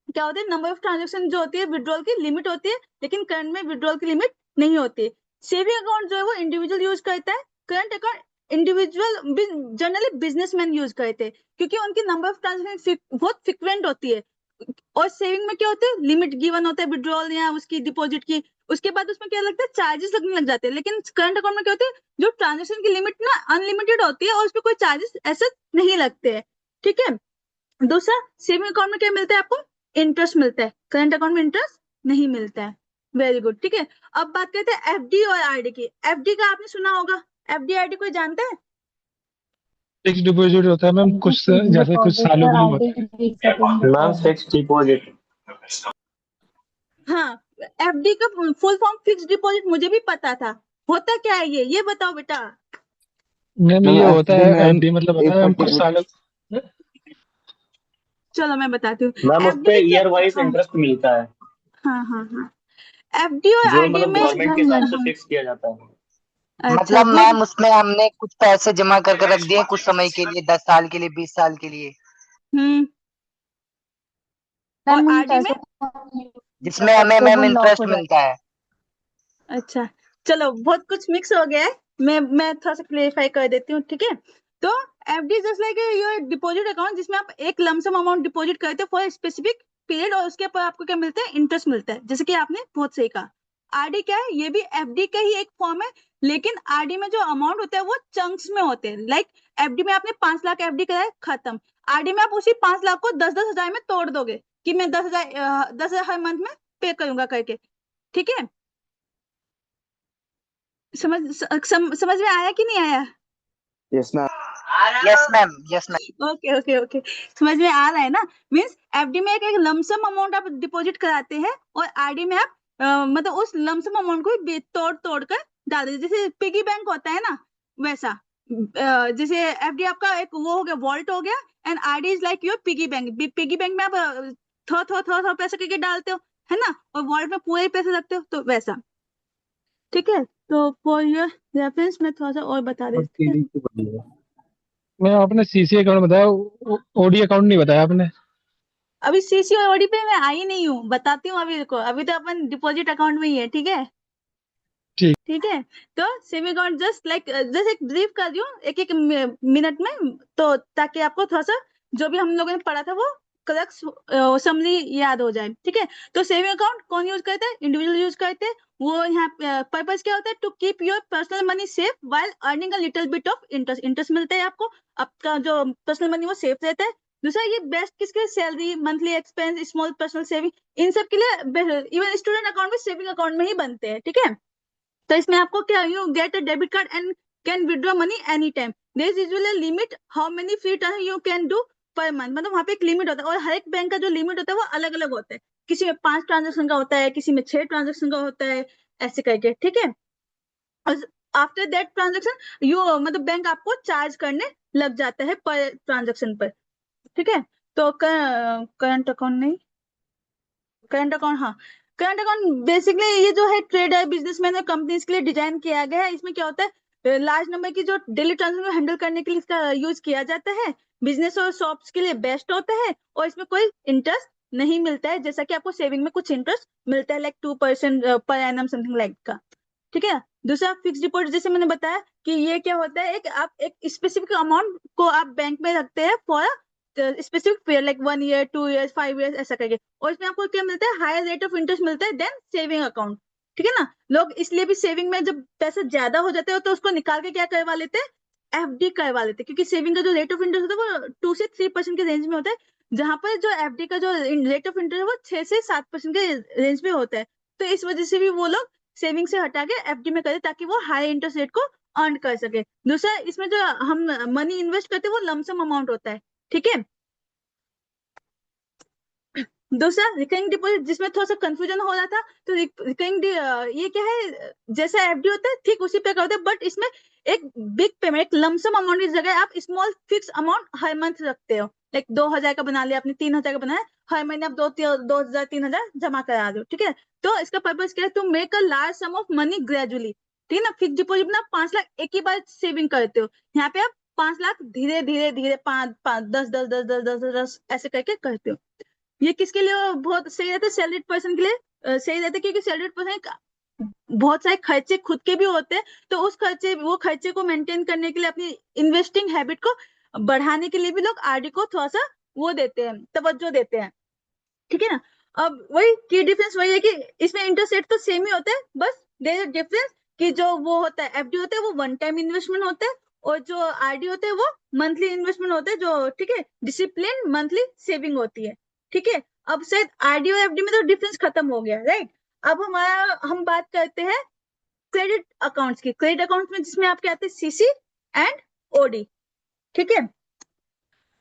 क्या होता है, नंबर ऑफ ट्रांजेक्शन जो होती है, विड्रॉल की लिमिट होती है, लेकिन करंट में विड्रॉल की लिमिट नहीं होती। सेविंग अकाउंट जो है वो इंडिविजुअल यूज करता है, current account individual generally businessman use करते हैं, क्योंकि उनकी नंबर ऑफ ट्रांजेक्शन बहुत फ्रिक्वेंट होती है। और सेविंग में क्या होता है, लिमिट गिवन होता है विड्रॉल या उसकी डिपॉजिट की, उसके बाद उसमें क्या लगता है, चार्जेस लगने लग जाते हैं। लेकिन करंट अकाउंट में क्या होता है, जो ट्रांजेक्शन की लिमिट ना अनलिमिटेड होती है और उस पर कोई चार्जेस ऐसे नहीं लगते हैं। ठीक है, दूसरा, सेविंग अकाउंट में क्या मिलता है आपको, इंटरेस्ट मिलता है, करंट अकाउंट में इंटरेस्ट नहीं मिलता है। वेरी गुड, ठीक है। अब बात करते हैं एफडी और आरडी की। एफडी का आपने सुना होगा, एफडी आरडी कोई जानता है? फिक्स डिपॉजिट होता है मैम, कुछ जैसे कुछ सालों के लिए होता है। Ma'am fix deposit. हाँ, एफडी का फुल फॉर्म फिक्स डिपॉजिट मुझे भी पता था, होता क्या है ये बताओ बेटा। मैम हैं। ये मैम होता एफडी है, में एफडी मतलब एक होता है हम कुछ पर्टिकुलर सालों। चलो मैं बताती हूँ, मैम उस एफडी पे में क्या, ईयर वाइज हाँ इंटरेस्ट मिलता है, हाँ हाँ हाँ, एफडी और जो आरडी मतलब में, गवर्नमेंट के हिसाब से हाँ, फिक्स किया जाता है। अच्छा मतलब बहुत, मैम उसमें हमने कुछ पैसे जमा करके रख दिए कुछ समय के लिए, 10 साल के लिए, 20 साल के लिए, हम्म, और आरडी में, जिसमें हमें मैम इंटरेस्ट मिलता है। अच्छा चलो बहुत कुछ मिक्स हो गया है, मैं थोड़ा सा क्लेरिफाई कर देती हूँ। ठीक है, तो FD just like your deposit account, जिसमें आप एक लमसम अमाउंट डिपॉजिट करते हो फॉर स्पेसिफिक पीरियड और उसके ऊपर आपको क्या मिलता है, इंटरेस्ट मिलता है, जैसे कि आपने बहुत सही कहा। आरडी क्या है, ये भी एफडी का ही एक फॉर्म है, लेकिन आरडी में जो अमाउंट होता है वो चंक्स में होते हैं। लाइक एफडी में आपने 5 लाख एफडी कराया, खत्म। आरडी में आप उसी 5 लाख को 10-10 हजार में तोड़ दोगे कि मैं 10,000 हर मंथ में पे करूंगा करके, ठीक है। समझ में आया कि नहीं आया? Yes ma'am. Yes ma'am, yes ma'am. Okay okay okay, समझ में आ रहा है ना। मीन्स एफडी में एक लमसम अमाउंट आप डिपॉजिट कराते हैं और आरडी में आप मतलब उस लमसम अमाउंट को तोड़ तोड़ कर डाल देते, जैसे पिगी बैंक होता है ना वैसा। जैसे एफडी आपका एक वो हो गया, वॉल्ट हो गया, and RD is like your piggy bank. Piggy bank में आप थोड़ा पैसा करके डालते हो, है ना, और वॉल्ट में पूरे ही पैसे रखते हो, तो वैसा, ठीक है। तो फॉर योर रेफरेंस मैं थोड़ा सा और बता देती हूँ। मैं आपने सीसी अकाउंट बताया, ओडी अकाउंट नहीं बताया आपने। अभी सीसी और ओडी पे मैं आई नहीं हूँ, बताती हूँ अभी, रुको, अभी तो अपन डिपॉजिट अकाउंट में ही है, ठीक है। ठीक। ठीक है, तो सेविंग अकाउंट जस्ट एक ब्रीफ कर रही हूँ एक एक मिनट में, तो ताकि आपको थोड़ा सा जो भी हम लोगों ने पढ़ा था वो करेक्ट समरी याद हो जाए, ठीक है। तो सेविंग अकाउंट कौन यूज करते हैं, इंडिविजुअल यूज करते हैं। वो यहाँ पर्पज क्या होता है, to keep your personal money safe while earning a little bit of interest. Interest मिलता है आपको, आपका जो पर्सनल मनी वो सेफ रहता है। दूसरा, ये बेस्ट किसके, salary, monthly expense, small personal saving, इन सब के लिए इवन स्टूडेंट अकाउंट भी सेविंग अकाउंट में ही बनते हैं, ठीक है। तो इसमें आपको क्या, you get a debit card and can withdraw money any time. There is usually limit how many free transaction you can do per month, मतलब वहाँ पे एक लिमिट होता है, और हर एक बैंक का जो लिमिट होता है वो अलग अलग होता है। किसी में 5 ट्रांजेक्शन का होता है, किसी में 6 ट्रांजेक्शन का होता है, ऐसे करके, ठीक है। और आफ्टर दैट ट्रांजेक्शन यू मतलब बैंक आपको चार्ज करने लग जाता है पर ट्रांजेक्शन पर, ठीक है। तो करंट अकाउंट नहीं, करंट अकाउंट, हाँ, करंट अकाउंट बेसिकली ये जो है ट्रेडर, बिजनेसमैन और कंपनीज के लिए डिजाइन किया गया है। इसमें क्या होता है, लार्ज नंबर की जो डेली ट्रांजेक्शन हैंडल करने के लिए इसका यूज किया जाता है। बिजनेस और शॉप्स के लिए बेस्ट होता है, और इसमें कोई इंटरेस्ट नहीं मिलता है, जैसा कि आपको सेविंग में कुछ इंटरेस्ट मिलता है, like 2% per annum something like का, ठीक है। दूसरा, फिक्स डिपॉजिट, जैसे मैंने बताया कि ये क्या होता है, आप एक स्पेसिफिक अमाउंट को आप बैंक में रखते हैं for specific period, like 1 year, 2 years, 5 years, ऐसा करके, और इसमें आपको क्या मिलता है, हायर रेट ऑफ इंटरेस्ट मिलता है देन सेविंग अकाउंट, ठीक है ना। लोग इसलिए भी सेविंग में जब पैसा ज्यादा हो जाते हो तो उसको निकाल के क्या करवा लेते हैं, एफडी करवा लेते हैं, क्योंकि सेविंग का जो रेट ऑफ इंटरेस्ट होता है वो 2 से 3% के रेंज में होता है, जहां पर जो एफडी का जो रेट ऑफ इंटरेस्ट है वो 6 से 7% के रेंज में होता है। तो इस वजह से भी वो लोग सेविंग से हटा के एफडी में करें, ताकि वो हाई इंटरेस्ट रेट को अर्न कर सके। दूसरा, इसमें जो हम मनी इन्वेस्ट करते हैं वो लमसम अमाउंट होता है, ठीक है। दूसरा, रिकरिंग डिपॉजिट, जिसमें थोड़ा सा कंफ्यूजन हो रहा था, तो रिकरिंग ये क्या है, जैसा एफडी होता है ठीक उसी पे होता है, बट इसमें एक बिग पेमेंट, एक लमसम अमाउंट की जगह आप स्मॉल फिक्स अमाउंट हर मंथ रखते हो, लाइक 2,000 का बना लिया आपने, 3,000 का बनाया, हर महीने आप 2,000 3,000 जमा करा रहे हो, ठीक है। तो इसका पर्पज क्या है, to make a large sum of money gradually, ठीक है ना। फिक्स डिपॉजिट में आप 5 लाख एक ही बार सेविंग करते हो, यहाँ पे आप 5 लाख धीरे धीरे धीरे 5 10 10 10 10 10 10 ऐसे करके करते हो। ये किसके लिए बहुत सही रहता है, सैलरीड पर्सन के लिए सही रहता है, क्योंकि सैलरीड पर्सन बहुत सारे खर्चे खुद के भी होते हैं, तो उस खर्चे को मेंटेन करने के लिए, अपनी इन्वेस्टिंग हैबिट को बढ़ाने के लिए भी लोग आरडी को थोड़ा सा वो देते हैं, तवज्जो देते हैं, ठीक है ना। अब वही की डिफरेंस वही है कि इसमें इंटरेस्ट रेट तो सेम ही होता है, बस देयर इज डिफरेंस कि जो वो होता है एफडी होता है वो 1 टाइम इन्वेस्टमेंट होता है, और जो आरडी होता है वो मंथली इन्वेस्टमेंट होता है, जो, ठीक है, डिसिप्लिन मंथली सेविंग होती है, ठीक है। अब शायद आरडी और एफडी में तो डिफरेंस खत्म हो गया, राइट। अब हम बात करते हैं क्रेडिट अकाउंट्स की। क्रेडिट अकाउंट में जिसमें आपके आते हैं सीसी एंड ओडी, ठीक है।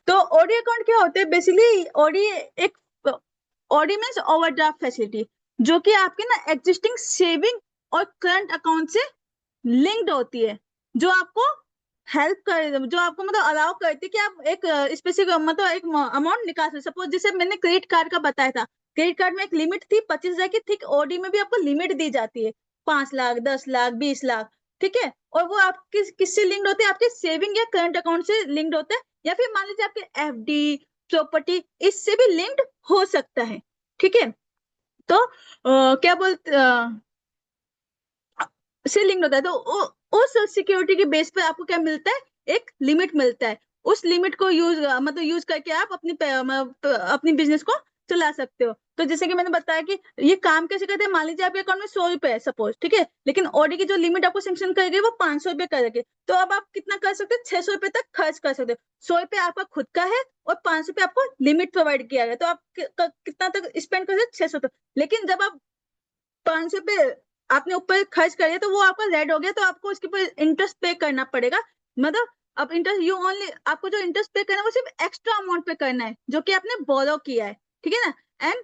तो ओडी अकाउंट क्या होते हैं, basically OD means overdraft facility, जो कि आपके ना एग्जिस्टिंग सेविंग और करंट अकाउंट से लिंक्ड होती है, जो आपको हेल्प कर, जो आपको मतलब अलाउ करती है कि आप एक स्पेसिफिक मतलब एक अमाउंट निकाल सकते। सपोज जैसे मैंने क्रेडिट कार्ड का बताया था, क्रेडिट कार्ड में एक लिमिट थी 25,000 की, ठीक, ओडी में भी आपको लिमिट दी जाती है 5 लाख, 10 लाख, 20 लाख, ठीक है। और वो आप किससे लिंक्ड होते हैं, आपके सेविंग या करंट अकाउंट से लिंक्ड होते हैं, या फिर मान लीजिए आपके एफडी, प्रॉपर्टी, इससे भी लिंक्ड हो सकता है, ठीक है। तो क्या बोलते से लिंक होता है, तो उस सिक्योरिटी के बेस पे आपको क्या मिलता है, एक लिमिट मिलता है, उस लिमिट को यूज करके आप अपनी बिजनेस को चला सकते हो। तो जैसे कि मैंने बताया कि ये काम कैसे करते हैं, मान लीजिए आपके अकाउंट में 100 रुपए है सपोज, ठीक है, लेकिन ऑडी की जो लिमिट आपको सैंक्शन करेगी वो 500 रुपए करेगी, तो अब आप कितना कर सकते हो, 600 रुपए तक खर्च कर सकते हो। 100 रुपए आपका खुद का है और 500 रुपए आपको लिमिट प्रोवाइड किया गया, तो आप कितना तक स्पेंड कर सकते हो, 600 तक। लेकिन जब आप 500 रुपए आपने ऊपर खर्च कर दिया तो वो आपका रेड हो गया, तो आपको उसके ऊपर इंटरेस्ट पे करना पड़ेगा। मतलब अब इंटरेस्ट यू ओनली, आपको जो इंटरेस्ट पे करना है वो सिर्फ एक्स्ट्रा अमाउंट पे करना है जो कि आपने बोरो किया है, ठीक है ना। एंड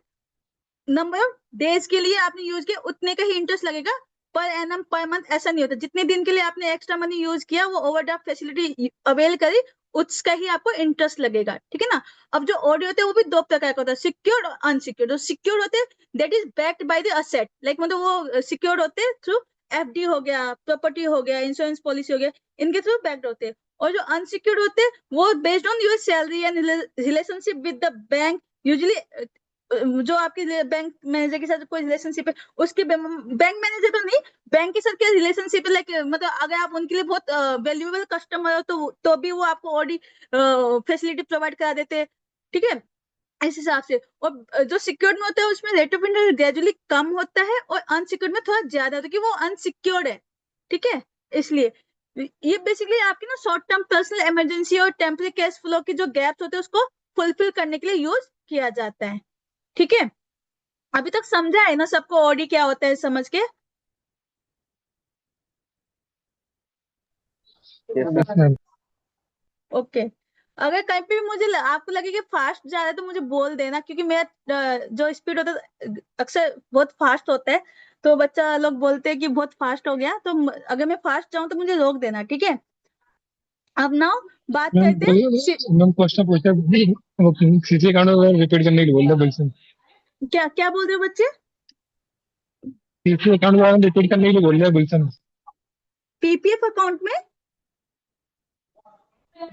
नंबर ऑफ डेज के लिए आपने यूज किया उतने का ही इंटरेस्ट लगेगा पर एनम पर मंथ, ऐसा नहीं होता। जितने दिन के लिए आपने एक्स्ट्रा मनी यूज किया, वो ओवरड्राफ्ट फैसिलिटी अवेल करी, उसका ही आपको इंटरेस्ट लगेगा, ठीक है ना। अब जो ऑडियो होते हैं वो भी दो प्रकार का होता है, सिक्योर्ड और अनसिक्योर्ड। जो सिक्योर्ड होते हैं that is backed by the asset, like मतलब वो सिक्योर्ड होते हैं थ्रू एफडी हो गया, प्रॉपर्टी हो गया, इंश्योरेंस पॉलिसी हो गया, इनके थ्रू बैक्ड होते हैं। और जो अनसिक्योर्ड होते हैं वो based on your salary and relationship with the bank, usually जो आपके बैंक मैनेजर के साथ कोई रिलेशनशिप है, उसके बैंक मैनेजर तो नहीं, बैंक के साथ क्या रिलेशनशिप है, लाइक मतलब अगर आप उनके लिए बहुत वैल्यूएबल कस्टमर हो तो भी वो आपको ऑडी फैसिलिटी प्रोवाइड करा देते हैं, ठीक है, इस हिसाब से। और जो सिक्योर्ड में होता है उसमें रेट ऑफ इंटरेस्ट ग्रेजुअली कम होता है और अनसिक्योर्ड में थोड़ा ज्यादा होता है, क्योंकि वो अनसिक्योर्ड है, ठीक है। इसलिए ये बेसिकली आपकी ना शॉर्ट टर्म पर्सनल इमरजेंसी और टेम्परेरी कैश फ्लो के जो गैप्स होते हैं उसको फुलफिल करने के लिए यूज किया जाता है, ठीक है। अभी तक समझा है ना सबको ऑडी क्या होता है समझ के? Yes ma'am. ओके। अगर कहीं पे भी मुझे आपको लगे कि फास्ट जा रहा है तो मुझे बोल देना, क्योंकि मेरा जो स्पीड होता है अक्सर बहुत फास्ट होता है, तो बच्चा लोग बोलते हैं कि बहुत फास्ट हो गया, तो अगर मैं फास्ट जाऊं तो मुझे रोक देना, ठीक है। अब नाउ बात मैम करते हैं मैम क्वेश्चन पूछा, वो सीसी अकाउंट में रिपीट करने के लिए बोल रहे बिल्कुल। क्या क्या बोल रहे हो बच्चे? सीसी अकाउंट में रिपीट करने के लिए बोल रहे बिल्कुल। पीपीएफ अकाउंट में?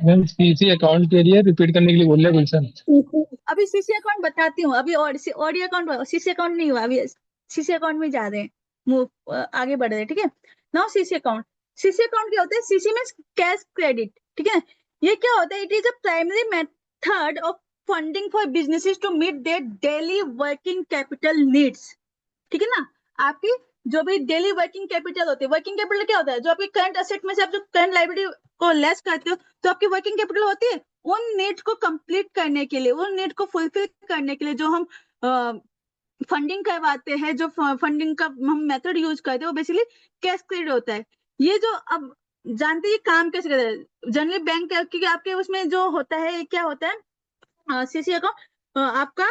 मैम सीसी अकाउंट के लिए रिपीट करने के लिए बोल रहे बिल्कुल। अभी सीसी अकाउंट बताती हूँ, अभी ऑडी अकाउंट, सीसी अकाउंट नहीं हुआ, अभी सीसी अकाउंट में जा रहे हैं, मूव आगे बढ़ रहे हैं, ठीक है। Now CC account, CC account क्या होता है? सीसी मींस कैश क्रेडिट, ठीक है। ये क्या होता है? It is a primary method of funding for businesses to meet their daily working capital needs, ठीक है ना। आपकी जो भी डेली वर्किंग कैपिटल होती है, वर्किंग कैपिटल क्या होता है? जो आपके करंट असेट में से आप जो करंट लायबिलिटी को लेस करते हो तो आपकी वर्किंग कैपिटल होती है। उन नीड्स को कंप्लीट करने के लिए, उन नीड को फुलफिल करने के लिए जो हम फंडिंग करवाते हैं, जो फंडिंग का हम मेथड यूज करते हैं, वो बेसिकली कैश क्रेडिट होता है। ये जो अब जानते हैं काम कैसे करता है जनरली बैंक, क्योंकि आपके उसमें जो होता है ये क्या होता है, सीसी अकाउंट आपका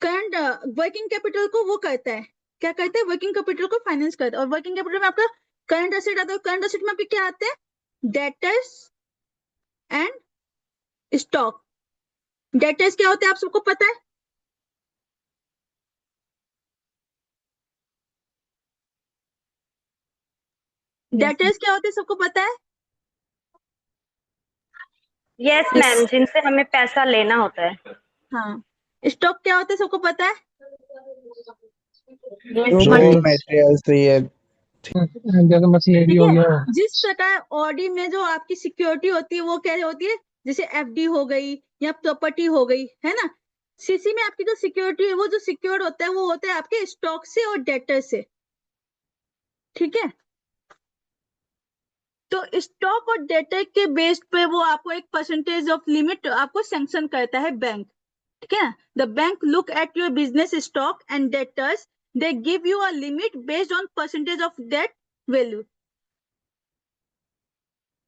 करंट वर्किंग कैपिटल को वो करता है, क्या करता है? वर्किंग कैपिटल को फाइनेंस करता है। और वर्किंग कैपिटल में आपका करंट एसेट आता है, करंट एसेट में आपके क्या आते हैं? Debtors and stock. डेटर्स क्या होते हैं आप सबको पता है? डेटर्स क्या होते हैं सबको पता है? यस मैम, जिनसे हमें पैसा लेना होता है। हाँ। स्टॉक क्या होते हैं सबको पता है? रॉ मटेरियल्स ये जैसे मशीनरी ठीक हो है। गया। जिस प्रकार ऑडी में जो आपकी सिक्योरिटी होती है वो क्या होती है? जैसे एफडी हो गई या प्रॉपर्टी हो गई, है ना। सीसी में आपकी जो सिक्योरिटी है वो जो सिक्योर्ड होता है वो होता है आपके स्टॉक से और डेटर से, ठीक है। तो स्टॉक और डेटर के बेस पे वो आपको एक परसेंटेज ऑफ लिमिट आपको सैंक्शन करता है बैंक, ठीक है। The bank look at your business stock and debtors, they give you a limit based on percentage of that value,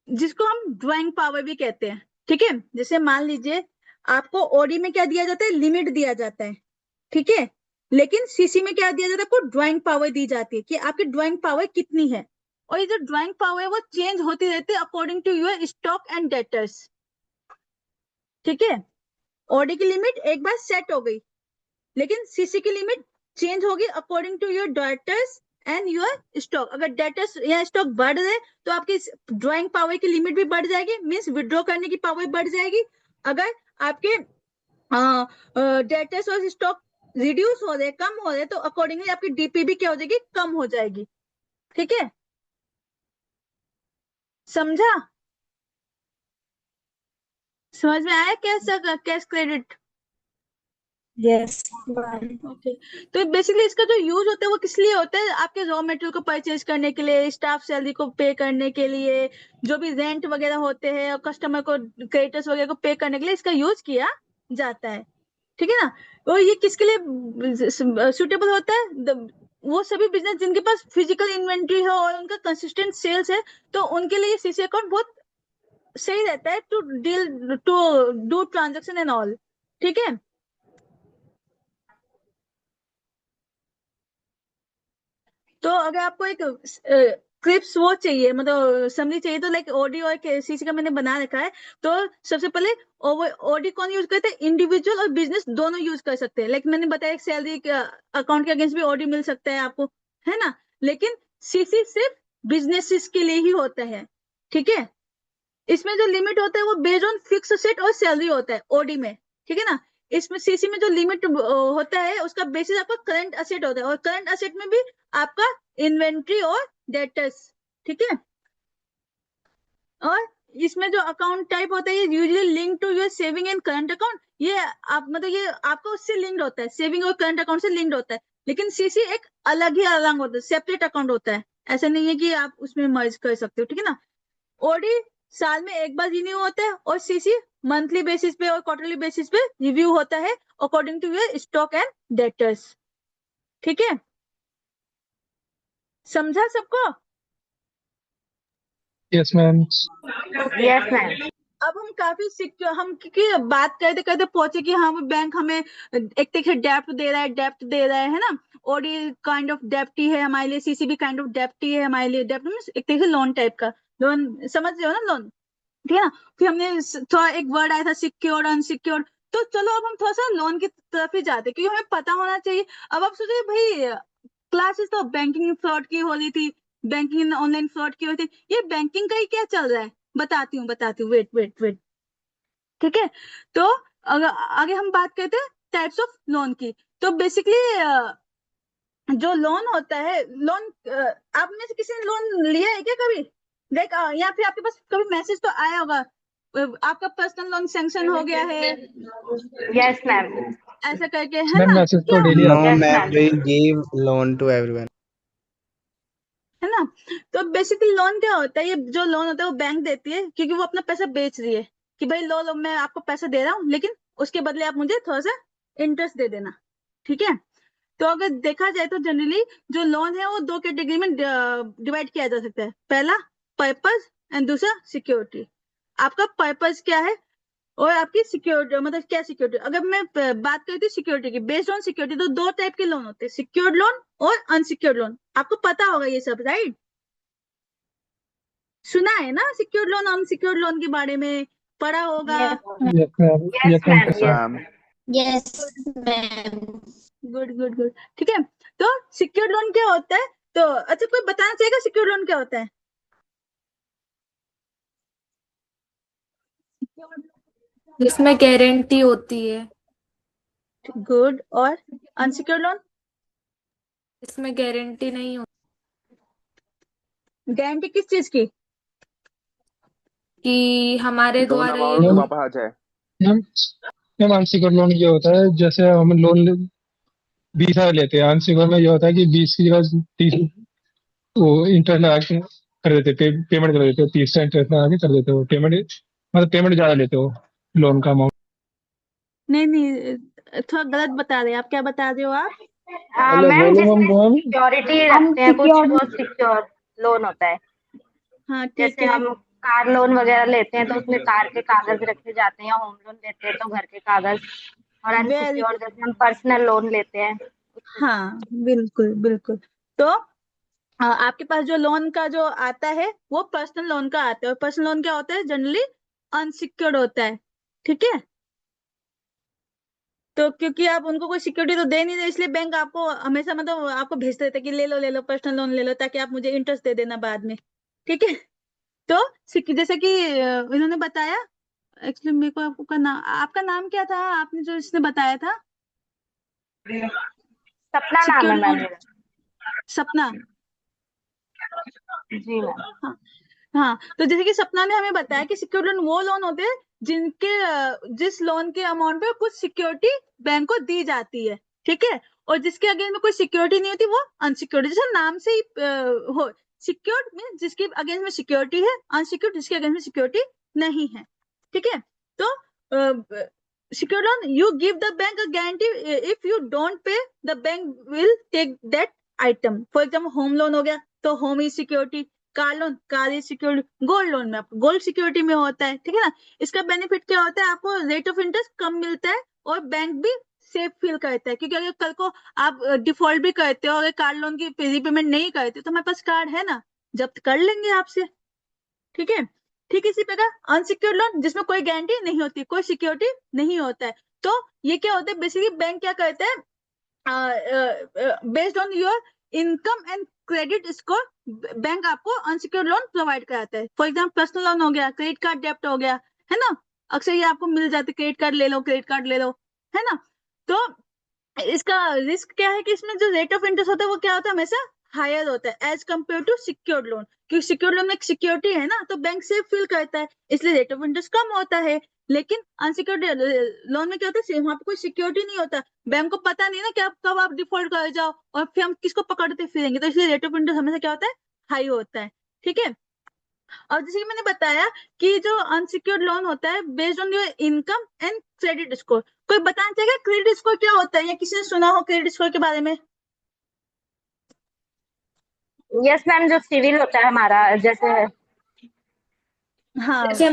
जिसको हम ड्राइंग पावर भी कहते हैं, ठीक है। जैसे मान लीजिए आपको ओडी में क्या दिया जाता है? लिमिट दिया जाता है, ठीक है। लेकिन सीसी में क्या दिया जाता है? आपको ड्राइंग पावर दी जाती है कि आपकी ड्राइंग पावर कितनी है। और ये जो ड्राइंग पावर है वो चेंज होती रहती है according to your stock and debtors, ठीक है। ओडी की लिमिट एक बार सेट हो गई, लेकिन सीसी की लिमिट चेंज होगी according to your debtors and your stock. अगर डेटर्स या स्टॉक बढ़ रहे तो आपकी ड्राइंग पावर की लिमिट भी बढ़ जाएगी, मींस विड्रॉ करने की पावर बढ़ जाएगी। अगर आपके डेटर्स और स्टॉक रिड्यूस हो रहे, कम हो रहे, तो अकॉर्डिंगली आपकी डीपी भी क्या हो जाएगी? कम हो जाएगी, ठीक है। समझा? समझ में आया कैसा कैश क्रेडिट? Yes. ओके। तो बेसिकली इसका जो यूज होता है वो किस लिए होता है? आपके रॉ मटेरियल को परचेज करने के लिए, स्टाफ सैलरी को पे करने के लिए, जो भी रेंट वगैरह होते हैं और कस्टमर को क्रेडिटर्स वगैरह को पे करने के लिए इसका यूज किया जाता है। ठीक है ना? और ये किसके लिए सुटेबल होता है? वो सभी बिजनेस जिनके पास फिजिकल इन्वेंट्री है और उनका कंसिस्टेंट सेल्स है, तो उनके लिए सीसी अकाउंट बहुत सही रहता है to do transaction and all. ठीक है। तो अगर आपको एक क्रिप्स वो चाहिए, मतलब समरी चाहिए, तो लाइक ओडी और सीसी का मैंने बना रखा है। तो सबसे पहले ओडी कौन यूज करते हैं? इंडिविजुअल और बिजनेस दोनों यूज कर सकते हैं। लाइक मैंने बताया सैलरी अकाउंट के अगेंस्ट भी ओडी मिल सकता है आपको, है ना? लेकिन सीसी सिर्फ बिजनेसेस के लिए ही होता है। ठीक है। इसमें जो लिमिट होता है वो बेस्ड ऑन फिक्स असेट और सैलरी होता है ओडी में। ठीक है ना? इसमें सीसी में जो लिमिट होता है उसका बेसिस आपका करंट असेट होता है, और करंट असेट में भी आपका इन्वेंट्री और डेटर्स। ठीक है। और इसमें जो अकाउंट टाइप होता है ये usually link to your saving and current account. ये आप मतलब ये आपका उससे लिंक्ड होता है, सेविंग और करंट अकाउंट से लिंक्ड होता है। लेकिन सीसी एक अलग होता है, सेपरेट अकाउंट होता है। ऐसा नहीं है कि आप उसमें मर्ज कर सकते हो। ठीक है ना? ओडी साल में एक बार रिन्यू होता है और सीसी मंथली बेसिस पे और क्वार्टरली बेसिस पे रिव्यू होता है according to your stock and debtors. ठीक है। समझा सबको? Yes ma'am. Yes ma'am. अब हम काफी सिक्योर, हम क्योंकि बात करते करते पहुंचे कि हाँ बैंक हमें एक तरह डेप्ट दे रहा है ना? ओडी काइंड ऑफ डेप्ट ही है हमारे लिए, सीसी भी काइंड ऑफ डेप्ट ही है हमारे लिए। डेप्ट मीन्स एक तरह से लोन टाइप का। लोन समझ रहे हो ना? लोन। ठीक है ना? फिर हमने थोड़ा एक वर्ड आया था सिक्योर्ड अनसिक्योर्ड। तो चलो अब हम थोड़ा सा लोन की तरफ ही जाते हैं, क्योंकि हमें पता होना चाहिए। अब आप सोचिए भाई, क्लासेस तो बैंकिंग फ्रॉड की हो रही थी, बैंकिंग ऑनलाइन फ्रॉड की हो रही थी, ये बैंकिंग का ही क्या चल रहा है? बताती हूँ, वेट वेट वेट। ठीक है। तो अगर आगे हम बात करते हैं टाइप्स ऑफ लोन की। तो बेसिकली जो लोन होता है, लोन आप में से किसी ने लोन लिया है क्या कभी? लाइक या फिर आपके पास कभी मैसेज तो आया होगा आपका पर्सनल लोन सैंक्शन हो गया है, यस मैम। ऐसा करके, है मैम ना? मैसेज तो क्या डेली No, आता है। Yes ma'am, ma'am. we give loan to everyone. है ना? तो बेसिकली लोन क्या होता है? ये जो लोन होता है वो बैंक देती है, क्योंकि वो अपना पैसा बेच रही है कि भाई लो लो, मैं आपको पैसा दे रहा हूँ, लेकिन उसके बदले आप मुझे थोड़ा सा इंटरेस्ट दे देना। ठीक है। तो अगर देखा जाए तो जनरली जो लोन है वो दो कैटेगरी में डिवाइड किया जा सकता है। पहला पर्पस एंड दूसरा सिक्योरिटी। आपका पर्पस क्या है और आपकी सिक्योरिटी, मतलब क्या सिक्योरिटी? अगर मैं बात करती हूँ सिक्योरिटी की, बेस्ड ऑन सिक्योरिटी, तो दो टाइप के लोन होते हैं, सिक्योर्ड लोन और अनसिक्योर्ड लोन। आपको पता होगा ये सब, राइट? सुना है ना सिक्योर्ड लोन अनसिक्योर्ड लोन के बारे में? पढ़ा होगा। Yes ma'am. Yes yes ma'am ma'am. पता है। यस। Good good good. ठीक है। तो सिक्योर्ड लोन क्या होता है? तो अच्छा, कोई बताना चाहेगा सिक्योर्ड लोन क्या होता है? जिसमें गारंटी होती है। गुड। और अनसिक्योर्ड लोन? इसमें गारंटी नहीं होती गारंटी किस चीज की? कि हमारे लोन द्वारा ये अमाउंट मैम वापस आ जाए। मैम मैम अनसिक्योर्ड लोन ये होता है, जैसे हम लोन 20,000 लेते हैं, अनसिक्योर्ड में ये होता है कि 20 की जगह 30 वो इंटरेस्ट लगा के कर देते, पेमेंट कर देते हो, 30 का इंटरेस्ट लगा के कर देते हो पेमेंट, मतलब पेमेंट ज्यादा लेते हो लोन का अमाउंट। नहीं नहीं, थोड़ा गलत बता रहे हैं आप। क्या बता रहे हो आप? हेलो मैम बोलो मैम जिसमें मैम। सिक्योरिटी रखते हैं कुछ, वो सिक्योर लोन होता है। हाँ ठीक जैसे है। हम कार लोन वगैरह लेते हैं तो उसमें कार के कागज रखे जाते हैं, या होम लोन लेते हैं तो घर के कागज। और वेरी, अनसिक्योर्ड जैसे हम पर्सनल लोन लेते हैं। हाँ बिल्कुल बिल्कुल। तो आपके पास जो लोन का जो आता है वो पर्सनल लोन का आता है, और पर्सनल लोन क्या होता है? जनरली अनसिक्योर्ड होता है। ठीक है। तो क्योंकि आप उनको कोई सिक्योरिटी तो दे नहीं रहे, इसलिए बैंक आपको हमेशा मतलब आपको भेजते रहते हैं कि ले लो पर्सनल लोन ले लो, ताकि आप मुझे इंटरेस्ट दे देना बाद में। ठीक है। तो जैसे कि इन्होंने बताया, एक्चुअली मेरे को आपका नाम क्या था, आपने जो इसने बताया था? सपना नाम है सिक्योर मैम लोन, मेरा। सपना। जी मैम। हाँ हाँ। तो जैसे कि सपना ने हमें बताया कि सिक्योर लोन वो लोन होते हैं जिस लोन के अमाउंट पे कुछ सिक्योरिटी बैंक को दी जाती है, ठीक है, और जिसके अगेंस्ट में कोई सिक्योरिटी नहीं होती वो अनसिक्योर्ड, जैसे नाम से ही हो, सिक्योर्ड मीन जिसके अगेंस्ट में सिक्योरिटी है, अनसिक्योर्ड जिसके अगेंस्ट में सिक्योरिटी नहीं है, ठीक है। तो secured loan, you give the bank a guarantee. If you don't pay, the bank will take that item. For example, home loan हो गया तो home is security, car loan car is security, gold loan में आपको gold security में होता है, ठीक है ना। इसका बेनिफिट क्या होता है, आपको रेट ऑफ इंटरेस्ट कम मिलता है और बैंक भी सेफ फील करता है, क्योंकि अगर कल को आप डिफॉल्ट भी करते हो, अगर कार लोन की रीपेमेंट नहीं करते तो हमारे पास कार्ड है ना, जब्त कर लेंगे आपसे, ठीक है। ठीक इसी प्रकार अनसिक्योर्ड लोन जिसमें कोई गारंटी नहीं होती, कोई सिक्योरिटी नहीं होता है, तो ये क्या होता है, बेसिकली बैंक क्या करते हैं, based on your income and credit score bank आपको अनसिक्योर्ड लोन प्रोवाइड कराता है। फॉर एग्जाम्पल पर्सनल लोन हो गया, क्रेडिट कार्ड डेप्ट हो गया, है ना, अक्सर ये आपको मिल जाते, क्रेडिट कार्ड ले लो, क्रेडिट कार्ड ले लो, है ना। तो इसका रिस्क क्या है कि इसमें जो रेट ऑफ इंटरेस्ट होता है वो क्या होता है, हमेशा हायर होता है as compare to secured loan, क्योंकि सिक्योर्ड लोन में एक सिक्योरिटी है ना, तो बैंक सेफ फील करता है, इसलिए रेट ऑफ इंटरेस्ट कम होता है। लेकिन अनसिक्योर्ड लोन में क्या होता है, वहां पे कोई सिक्योरिटी नहीं होता, बैंक को पता नहीं ना कि आप कब आप डिफॉल्ट कर जाओ और फिर हम किसको पकड़ते फिरेंगे, तो इसलिए रेट ऑफ इंटरेस्ट हमेशा क्या होता है, हाई होता है, ठीक है। और जैसे कि मैंने बताया कि जो अनसिक्योर्ड लोन होता है based on your income and credit score. कोई बताना चाहेगा क्रेडिट स्कोर क्या होता है, या किसी ने सुना हो क्रेडिट स्कोर के बारे में? यस मैम, जो सिविल होता है हमारा, जैसे हाँ जैसे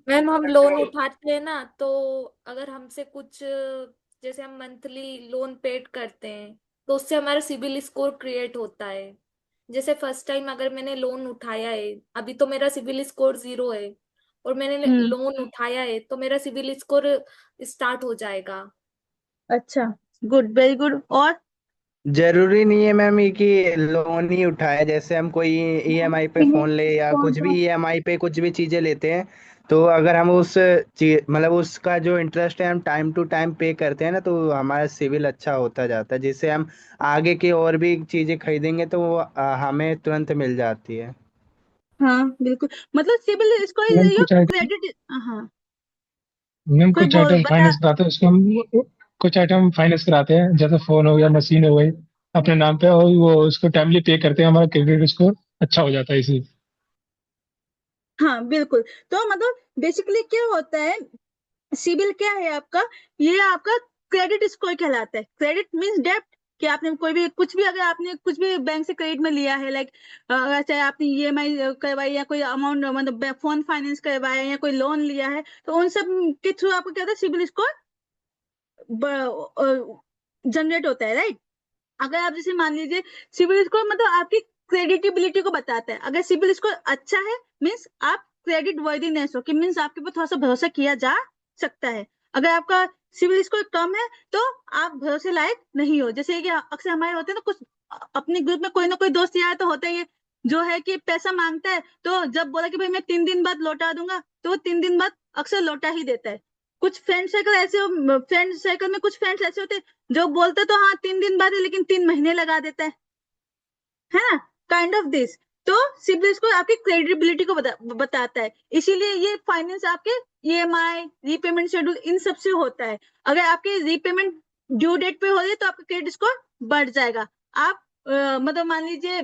मैम हम लोन उठाते हैं ना, तो अगर हमसे कुछ जैसे हम मंथली लोन पेड करते हैं तो उससे हमारा सिबिल स्कोर क्रिएट होता है। जैसे फर्स्ट टाइम अगर मैंने लोन उठाया है, अभी तो मेरा सिबिल स्कोर 0 है, और मैंने लोन उठाया है तो मेरा सिबिल स्कोर स्टार्ट हो जाएगा। अच्छा, गुड, वेरी गुड। और जरूरी नहीं है मैम ये कि लोन ही उठाए, जैसे हम कोई ईएमआई पे फोन ले या कुछ भी ईएमआई पे कुछ भी चीजें लेते हैं, तो अगर हम उस मतलब उसका जो इंटरेस्ट है हम टाइम टू टाइम पे करते हैं ना, तो हमारा सिविल अच्छा होता जाता है, जिससे हम आगे की और भी चीजें खरीदेंगे तो वो हमें तुरंत मिल जाती है। हाँ बिल्कुल, मतलब CIBIL score ma'am is your कुछ आइटम क्रेडिट। हाँ, मैम कोई कुछ बोल आइटम बता। फाइनेंस कराते हैं, उसको हम कुछ आइटम फाइनेंस कराते हैं, जैसे फोन हो गया, मशीन हो गई, अपने नाम पे, और वो उसको टाइमली पे करते हैं, हमारा क्रेडिट स्कोर अच्छा हो जाता है इसी। हाँ बिल्कुल, तो मतलब बेसिकली क्या होता है, सिबिल क्या है आपका, ये आपका क्रेडिट स्कोर कहलाता है। क्रेडिट मींस डेब्ट, कि आपने कोई भी कुछ भी, अगर आपने कुछ भी बैंक से क्रेडिट में लिया है, लाइक चाहे आपने ईएमआई करवाई या कोई अमाउंट मतलब फोन फाइनेंस करवाया या कोई लोन लिया है, तो उन सब के थ्रू आपको क्या होता है, सिबिल स्कोर जनरेट होता है, राइट। अगर आप जैसे मान लीजिए, सिबिल स्कोर मतलब आपकी क्रेडिटेबिलिटी को बताता है। अगर सिबिल स्कोर अच्छा है मीन्स आप क्रेडिट वर्दीनेस हो, कि मीन्स आपके ऊपर थोड़ा सा भरोसा किया जा सकता है। अगर आपका सिबिल स्कोर कम है तो आप भरोसे लायक नहीं हो। जैसे कि अक्सर हमारे होते हैं ना, कुछ अपने ग्रुप में कोई ना कोई दोस्त यार तो होता ही है जो है कि पैसा मांगता है, तो जब बोला कि भाई मैं 3 दिन बाद लौटा दूंगा, तो वो 3 दिन बाद अक्सर लौटा ही देता है। कुछ फ्रेंड सर्कल ऐसे, फ्रेंड सर्कल में कुछ फ्रेंड्स ऐसे होते हैं जो बोलते तो हाँ 3 दिन बाद है, लेकिन 3 महीने लगा देता है ना, काइंड ऑफ दिस। तो सिबिल स्कोर आपकी क्रेडिबिलिटी को बताता है, इसीलिए ये फाइनेंस आपके ईएमआई, रीपेमेंट शेड्यूल, इन सब से होता है। अगर आपके रीपेमेंट ड्यू डेट पे हो रही है तो आपका क्रेडिट स्कोर बढ़ जाएगा। आप मतलब मान लीजिए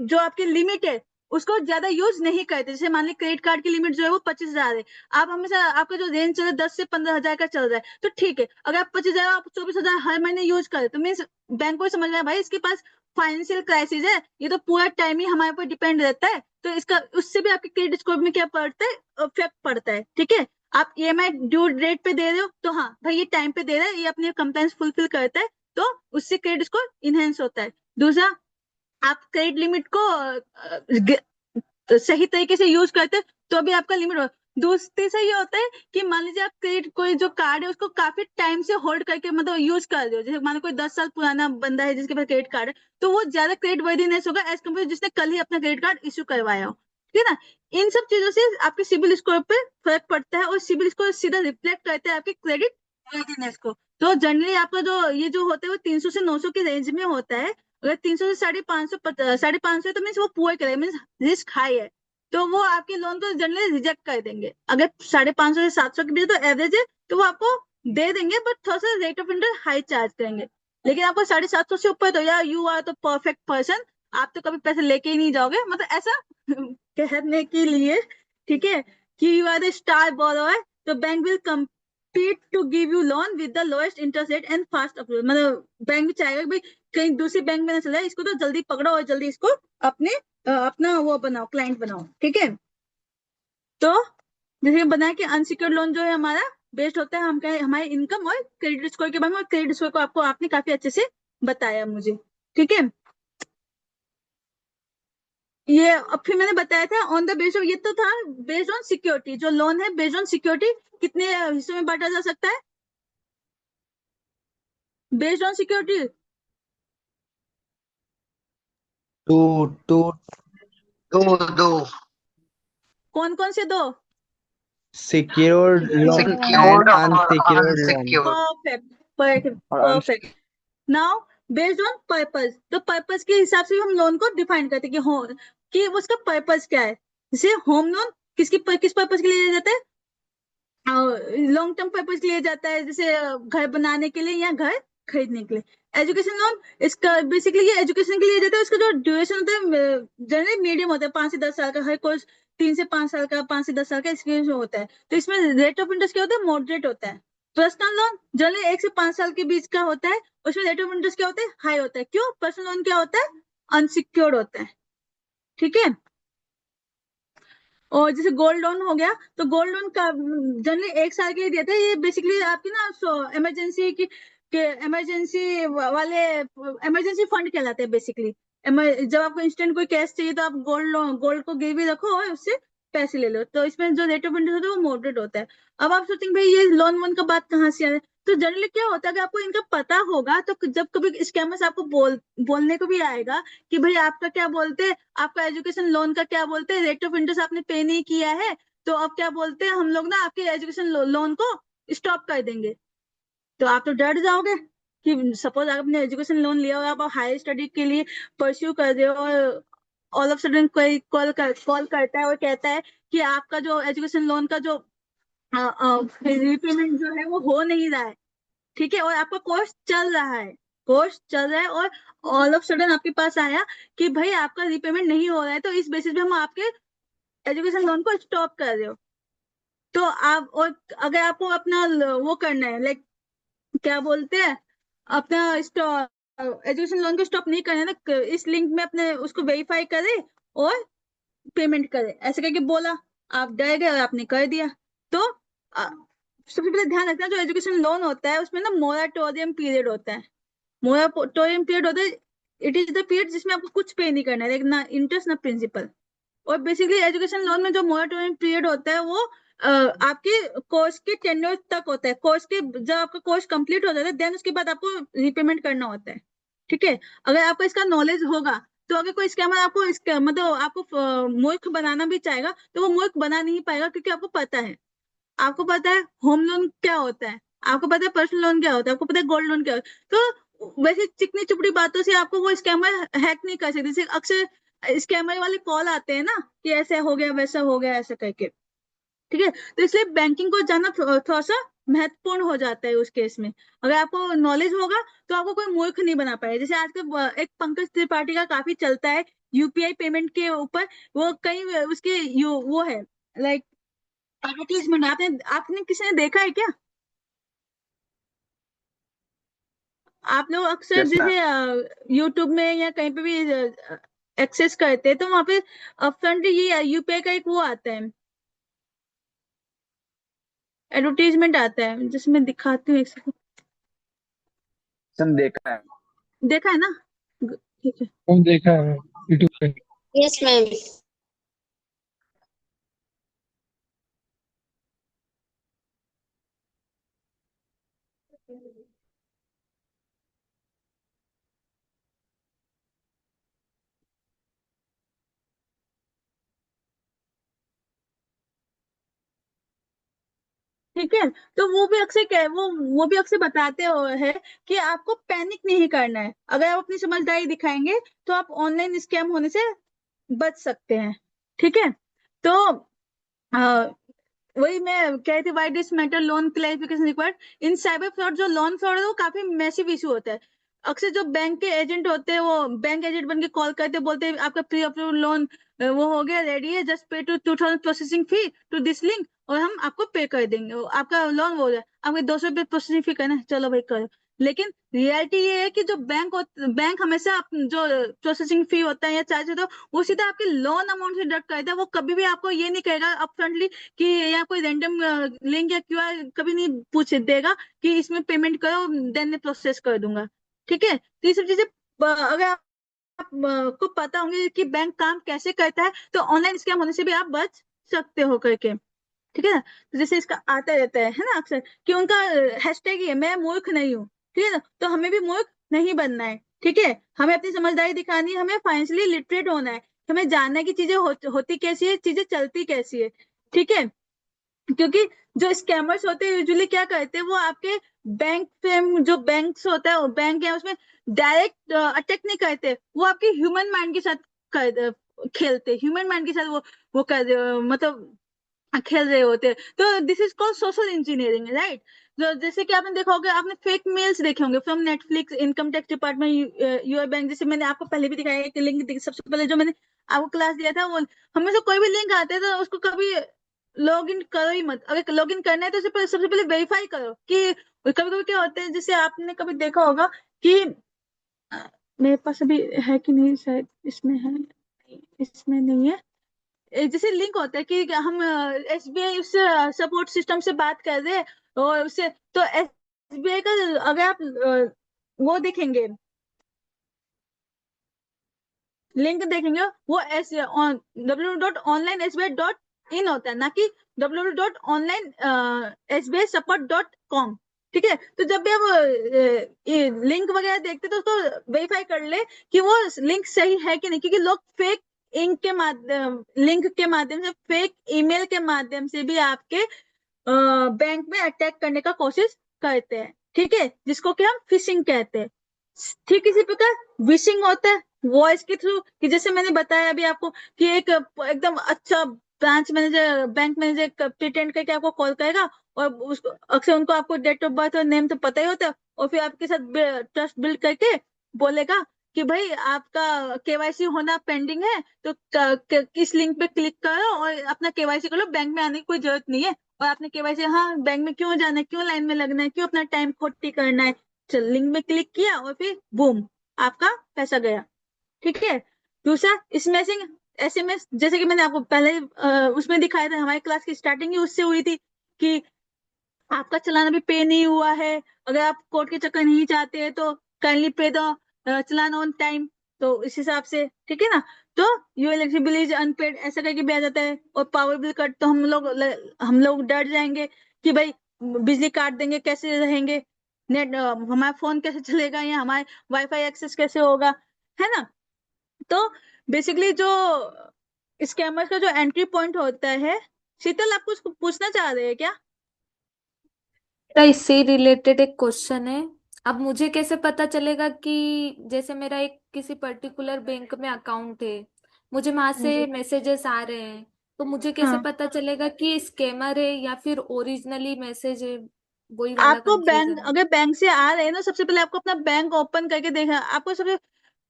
जो आपकी लिमिट है उसको ज्यादा यूज नहीं करते, जैसे मान लीजिए क्रेडिट कार्ड की लिमिट जो है वो 25,000 है, आप हमेशा आपका जो रेंज चल रहा है 10 से 15,000 का चल रहा है, तो ठीक है। अगर आप 25,000 आप 24,000 हर महीने यूज करें तो मीन्स बैंक को समझ में आया भाई इसके पास फाइनेंशियल क्राइसिस है, ये तो पूरा टाइम ही हमारे ऊपर डिपेंड रहता है, तो इसका उससे भी आपके क्रेडिट स्कोर में क्या पड़ता है, इफेक्ट पड़ता है, ठीक है। आप ईएमआई ड्यू डेट पे दे रहे हो तो हाँ भाई ये टाइम पे दे रहा है, ये अपने कंप्लायंस फुलफिल करता है, तो उससे क्रेडिट स्कोर इनहेंस होता है। दूसरा, आप क्रेडिट लिमिट को सही तरीके से यूज करते हैं तो भी आपका लिमिट हो। दूसरे से ये होता है कि मान लीजिए आप क्रेडिट कोई जो कार्ड है उसको काफी टाइम से होल्ड करके मतलब यूज कर रहे हो, जैसे मान लो कोई 10 साल पुराना बंदा है जिसके पास क्रेडिट कार्ड है, तो वो ज्यादा क्रेडिट वर्दीनेस होगा एज कम्पेयर जिसने कल ही अपना क्रेडिट कार्ड इश्यू करवाया हो, ठीक है ना। इन सब चीजों से आपके सिबिल स्कोर पे फर्क पड़ता है, और सिबिल स्कोर सीधा रिफ्लेक्ट करता है आपके क्रेडिट वर्दीनेस को। तो जनरली आपका जो ये जो होता है वो 300 से 900 के रेंज में होता है। अगर 300 से 550 तो मीन्स वो पुअर करेगा, मीन्स रिस्क हाई है। तो वो आपके लोन को जनरली रिजेक्ट कर देंगे। अगर 550 से 700 के बीच तो एवरेज है, तो वो आपको दे देंगे, बट थोड़ा सा rate of interest high charge करेंगे। लेकिन आपको 750 से ऊपर तो यार यू आर तो परफेक्ट पर्सन, आप तो कभी पैसे लेके ही नहीं जाओगे, मतलब ऐसा कहने के लिए, ठीक है, कि you are the star borrower, तो bank will compete to give you loan with the lowest interest rate and fast approval। मतलब बैंक भी चाहेगा कि भाई कहीं दूसरी बैंक में ना चला जाए, इसको तो जल्दी पकड़ो और जल्दी इसको अपने अपना वो बनाओ, क्लाइंट बनाओ, ठीक है। तो जैसे बनाया कि अनसिक्योर्ड लोन जो है हमारा बेस्ड होता है हम हमारे इनकम और क्रेडिट स्कोर के बारे में, और क्रेडिट स्कोर को आपको आपने काफी अच्छे से बताया मुझे, ठीक है। ये अब फिर मैंने बताया था ऑन द बेस ऑफ, ये तो था बेस्ड ऑन सिक्योरिटी, जो लोन है बेस्ड ऑन सिक्योरिटी कितने हिस्सों में बांटा जा सकता है बेस्ड ऑन सिक्योरिटी? टू दो कौन कौन से दो? secured loan and सिक्योर्ड और unsecured loan. Unsecured. Perfect perfect और perfect. Now based on purpose, तो पर्पस के हिसाब से हम लोन को डिफाइन करते हैं कि हो कि उसका पर्पस क्या है। जैसे होम लोन किस पर्पस के लिए लिया जाता है? लॉन्ग टर्म पर्पस के लिए जाता है, जैसे घर बनाने के लिए या घर खरीदने के लिए। एजुकेशन लोन इसका बेसिकली ये एजुकेशन के लिए जाता है, उसका जो ड्यूरेशन होता है जनरली मीडियम होता है, 5 से 10 साल का, हर कोर्स 3 से 5 साल का, 5 से 10 साल का इसके होता है। तो इसमें रेट ऑफ इंटरेस्ट क्या होता है? मॉडरेट होता है। पर्सनल लोन जनरली 1 से 5 साल के बीच का होता है, उसमें रेट ऑफ इंटरेस्ट क्या होता है? हाई होता है। क्यों? पर्सनल लोन क्या होता है? अनसिक्योर्ड होता है, ठीक है। और जैसे गोल्ड लोन हो गया, तो गोल्ड लोन का जनरली 1 साल के लिए देते हैं। ये बेसिकली आपकी ना इमरजेंसी की इमरजेंसी वाले इमरजेंसी फंड कहलाते हैं बेसिकली। जब आपको इंस्टेंट कोई कैश चाहिए तो आप गोल्ड को गिरवी रखो और उससे पैसे ले लो, तो इसमें जो रेट ऑफ इंटरेस्ट होता है वो मॉडरेट होता है। अब आप सोचेंगे भाई ये लोन वोन का बात कहाँ से आ रहा है, तो जनरली क्या होता है कि आपको इनका पता होगा, तो जब कभी स्कैमर्स आपको बोलने को भी आएगा कि भाई आपका क्या बोलते हैं, आपका एजुकेशन लोन का क्या बोलते हैं, रेट ऑफ इंटरेस्ट आपने पे नहीं किया है, तो अब क्या बोलते हैं हम लोग ना आपके एजुकेशन लोन को स्टॉप कर देंगे। तो आप तो डर जाओगे कि सपोज आपने एजुकेशन लोन लिया और आप हायर स्टडी के लिए परस्यू कर रहे हो, और ऑल ऑफ सडन कोई कॉल करता है और कहता है कि आपका जो एजुकेशन लोन का जो रीपेमेंट जो है वो हो नहीं रहा है, ठीक है, और आपका कोर्स चल रहा है और ऑल ऑफ सडन आपके पास आया कि भाई आपका रीपेमेंट नहीं हो रहा है, तो इस बेसिस पे हम आपके एजुकेशन लोन को स्टॉप कर रहे हो। तो आप, और अगर आपको अपना वो करना है, लाइक क्या बोलते हैं, अपना एजुकेशन लोन को स्टॉप नहीं करना है ना, इस लिंक में अपने उसको वेरीफाई करे और पेमेंट करे, ऐसे करके बोला, आप डर गए और आपने कर दिया। तो सबसे पहले ध्यान रखना, जो एजुकेशन लोन होता है उसमें ना मोराटोरियम पीरियड होता है। मोराटोरियम पीरियड होता है, इट इज द पीरियड जिसमें आपको कुछ पे नहीं करना है, लाइक ना इंटरेस्ट ना प्रिंसिपल। और बेसिकली एजुकेशन लोन में जो मोराटोरियम पीरियड होता है वो आपके कोर्स के टेन्योर तक होता है। कोर्स के जब आपका कोर्स कंप्लीट हो जाता है देन उसके बाद आपको रीपेमेंट करना होता है, ठीक है। अगर आपको इसका नॉलेज होगा तो अगर कोई स्कैमर आपको मतलब आपको मूर्ख बनाना भी चाहेगा तो वो मूर्ख बना नहीं पाएगा, क्योंकि आपको पता है होम लोन क्या होता है, आपको पता है पर्सनल लोन क्या होता है, आपको पता है गोल्ड लोन क्या होता है। तो वैसे चिकनी चुपड़ी बातों से आपको वो स्कैमर हैक नहीं कर सकते। जैसे अक्सर स्कैमर वाले कॉल आते हैं ना कि ऐसा हो गया वैसा हो गया ऐसा करके, ठीक है। तो इसलिए बैंकिंग को जानना थोड़ा सा महत्वपूर्ण हो जाता है उस केस में। अगर आपको नॉलेज होगा तो आपको कोई मूर्ख नहीं बना पाएगा। जैसे आजकल एक पंकज त्रिपाठी का काफी चलता है यूपीआई पेमेंट के ऊपर, वो कई उसके वो है लाइक एडवर्टीजमेंट, आपने किसी ने देखा है क्या? आप लोग अक्सर यस मैम। जैसे यूट्यूब में या कहीं पे भी एक्सेस करते हैं तो वहां पे फ्रंट ये यूपीआई का एक वो आता है, एडवर्टीजमेंट आता है, जिसमें दिखाती हूँ एक सेकंड। सर देखा है। देखा है ना? ठीक है। हम देखा है यूट्यूब पे। Yes ma'am. ठीक है। तो वो भी अक्सर वो भी अक्सर बताते है कि आपको पैनिक नहीं करना है। अगर आप अपनी समझदारी दिखाएंगे तो आप ऑनलाइन स्कैम होने से बच सकते हैं, ठीक है। तो वही मैं कह रही थी, why this matter loan clarification required in cyber fraud. जो लोन फ्रॉड है वो काफी मैसिव इशू होता है। अक्सर जो बैंक के एजेंट होते हैं वो बैंक एजेंट बन के कॉल करते, बोलते हैं आपका प्री अप्रूव लोन वो हो गया, रेडी है, just pay to 2000 processing fee to this link और हम आपको पे कर देंगे, आपका लोन हो गया, आपके 200 रुपये प्रोसेसिंग फी करना है, चलो भाई करो। लेकिन रियलिटी ये है कि जो बैंक हमेशा जो प्रोसेसिंग फी होता है या चार्ज होता है वो सीधा आपके लोन अमाउंट से डिडक्ट करता है। वो कभी भी आपको ये नहीं कहेगा अपफ्रंटली कि या कोई रैंडम लिंक या क्यूआर कभी नहीं पूछ देगा कि इसमें पेमेंट करो, देन मैं प्रोसेस कर दूंगा। ठीक है, तो ये सब चीजें अगर आपको पता होंगे कि बैंक काम कैसे करता है तो ऑनलाइन स्कैम होने से भी आप बच सकते हो करके। ठीक है ना, तो जैसे इसका आता रहता है ना अक्सर कि उनका हैशटैग ही है, मैं मूर्ख नहीं हूँ। ठीक है ना, तो हमें भी मूर्ख नहीं बनना है। ठीक है, हमें अपनी समझदारी दिखानी है, हमें फाइनेंशियली लिटरेट होना है, हमें जानना है कि चीजें होती कैसी है, चीजें चलती कैसी है। ठीक है, क्योंकि जो स्कैमर्स होते हैं यूजुअली क्या करते हैं, वो आपके बैंक पे जो बैंक्स होता है बैंक है उसमें डायरेक्ट अटैक नहीं करते, वो आपके ह्यूमन माइंड के साथ खेलते, ह्यूमन माइंड के साथ वो मतलब खेल रहे होते हैं। तो this is called social engineering, right. तो जैसे कि आपने देखा होगा, आपने फेक मेल्स देखे होंगे from Netflix, income tax department, your bank. जैसे मैंने आपको पहले भी दिखाया है कि लिंक सबसे पहले जो मैंने आपको क्लास दिया था, वो हमें से कोई भी लिंक आता है तो उसको कभी लॉग इन करो ही मत। अगर लॉग इन करना है तो सबसे पहले वेरीफाई करो कि कभी कभी क्या होता है, जैसे आपने कभी देखा होगा कि मेरे पास अभी है कि नहीं, शायद इसमें है, इसमें नहीं है। जैसे लिंक होता है कि हम एसबीआई उससे सपोर्ट सिस्टम से बात कर रहे हैं और उससे, तो एसबीआई का अगर आप वो देखेंगे, लिंक देखेंगे, वो www.onlinesbi.in होता है, ना कि www.onlinesbi.support.com। ठीक है, तो जब भी आप लिंक वगैरह देखते तो उसको वेरीफाई कर ले कि वो लिंक सही है कि नहीं, क्योंकि लोग फेक लिंक के माध्यम से, फेक ईमेल के माध्यम से भी आपके बैंक में अटैक करने का कोशिश करते हैं। ठीक है, जिसको कि हम फिशिंग कहते हैं। ठीक इसी प्रकार विशिंग होता है वॉइस के थ्रू, कि जैसे मैंने बताया अभी आपको कि एक एकदम अच्छा branch manager, bank manager pretend करके आपको कॉल करेगा और उसको अक्सर उनको आपको डेट ऑफ बर्थ और नेम तो पता ही होता है, और फिर आपके साथ ट्रस्ट बिल्ड करके बोलेगा कि भाई आपका केवाईसी होना पेंडिंग है, तो किस लिंक पे क्लिक करो और अपना केवाईसी कर लो, बैंक में आने की कोई जरूरत नहीं है। और आपने केवाईसी, हाँ बैंक में क्यों जाना है, क्यों लाइन में लगना है, क्यों अपना टाइम खोटी करना है, चल लिंक में क्लिक किया और फिर बूम, आपका पैसा गया। ठीक है, दूसरा स्मैशिंग एसएमएस, जैसे कि मैंने आपको पहले उसमें दिखाया था, हमारी क्लास की स्टार्टिंग ही उससे हुई थी कि आपका चालान अभी पे नहीं हुआ है, अगर आप कोर्ट के चक्कर नहीं चाहते हैं तो काइंडली पे द चालान ऑन टाइम। तो इस हिसाब से, ठीक है ना, तो you electric bill is unpaid ऐसा करके भी आ जाता है। और पावर बिल कट तो हम लोग डर जाएंगे कि भाई बिजली काट देंगे, कैसे रहेंगे, नेट हमारा फोन कैसे चलेगा या हमारे वाईफाई एक्सेस कैसे होगा, है ना। तो बेसिकली जो स्कैमर्स का जो एंट्री पॉइंट होता है, शीतल आप कुछ पूछना चाह रहे हैं क्या? मेरा इससे रिलेटेड एक क्वेश्चन है। अब मुझे कैसे पता चलेगा कि जैसे मेरा एक किसी पर्टिकुलर बैंक में अकाउंट है, मुझे वहां हाँ से जी, मैसेजेस आ रहे हैं, तो मुझे कैसे हाँ। पता चलेगा कि स्कैमर है या फिर ओरिजिनली मैसेज है? वही वाला आपको बैंक, कंफ्यूजन है। अगर बैंक से आ रहे हैं ना, सबसे पहले आपको अपना बैंक ओपन करके देखना, आपको सबसे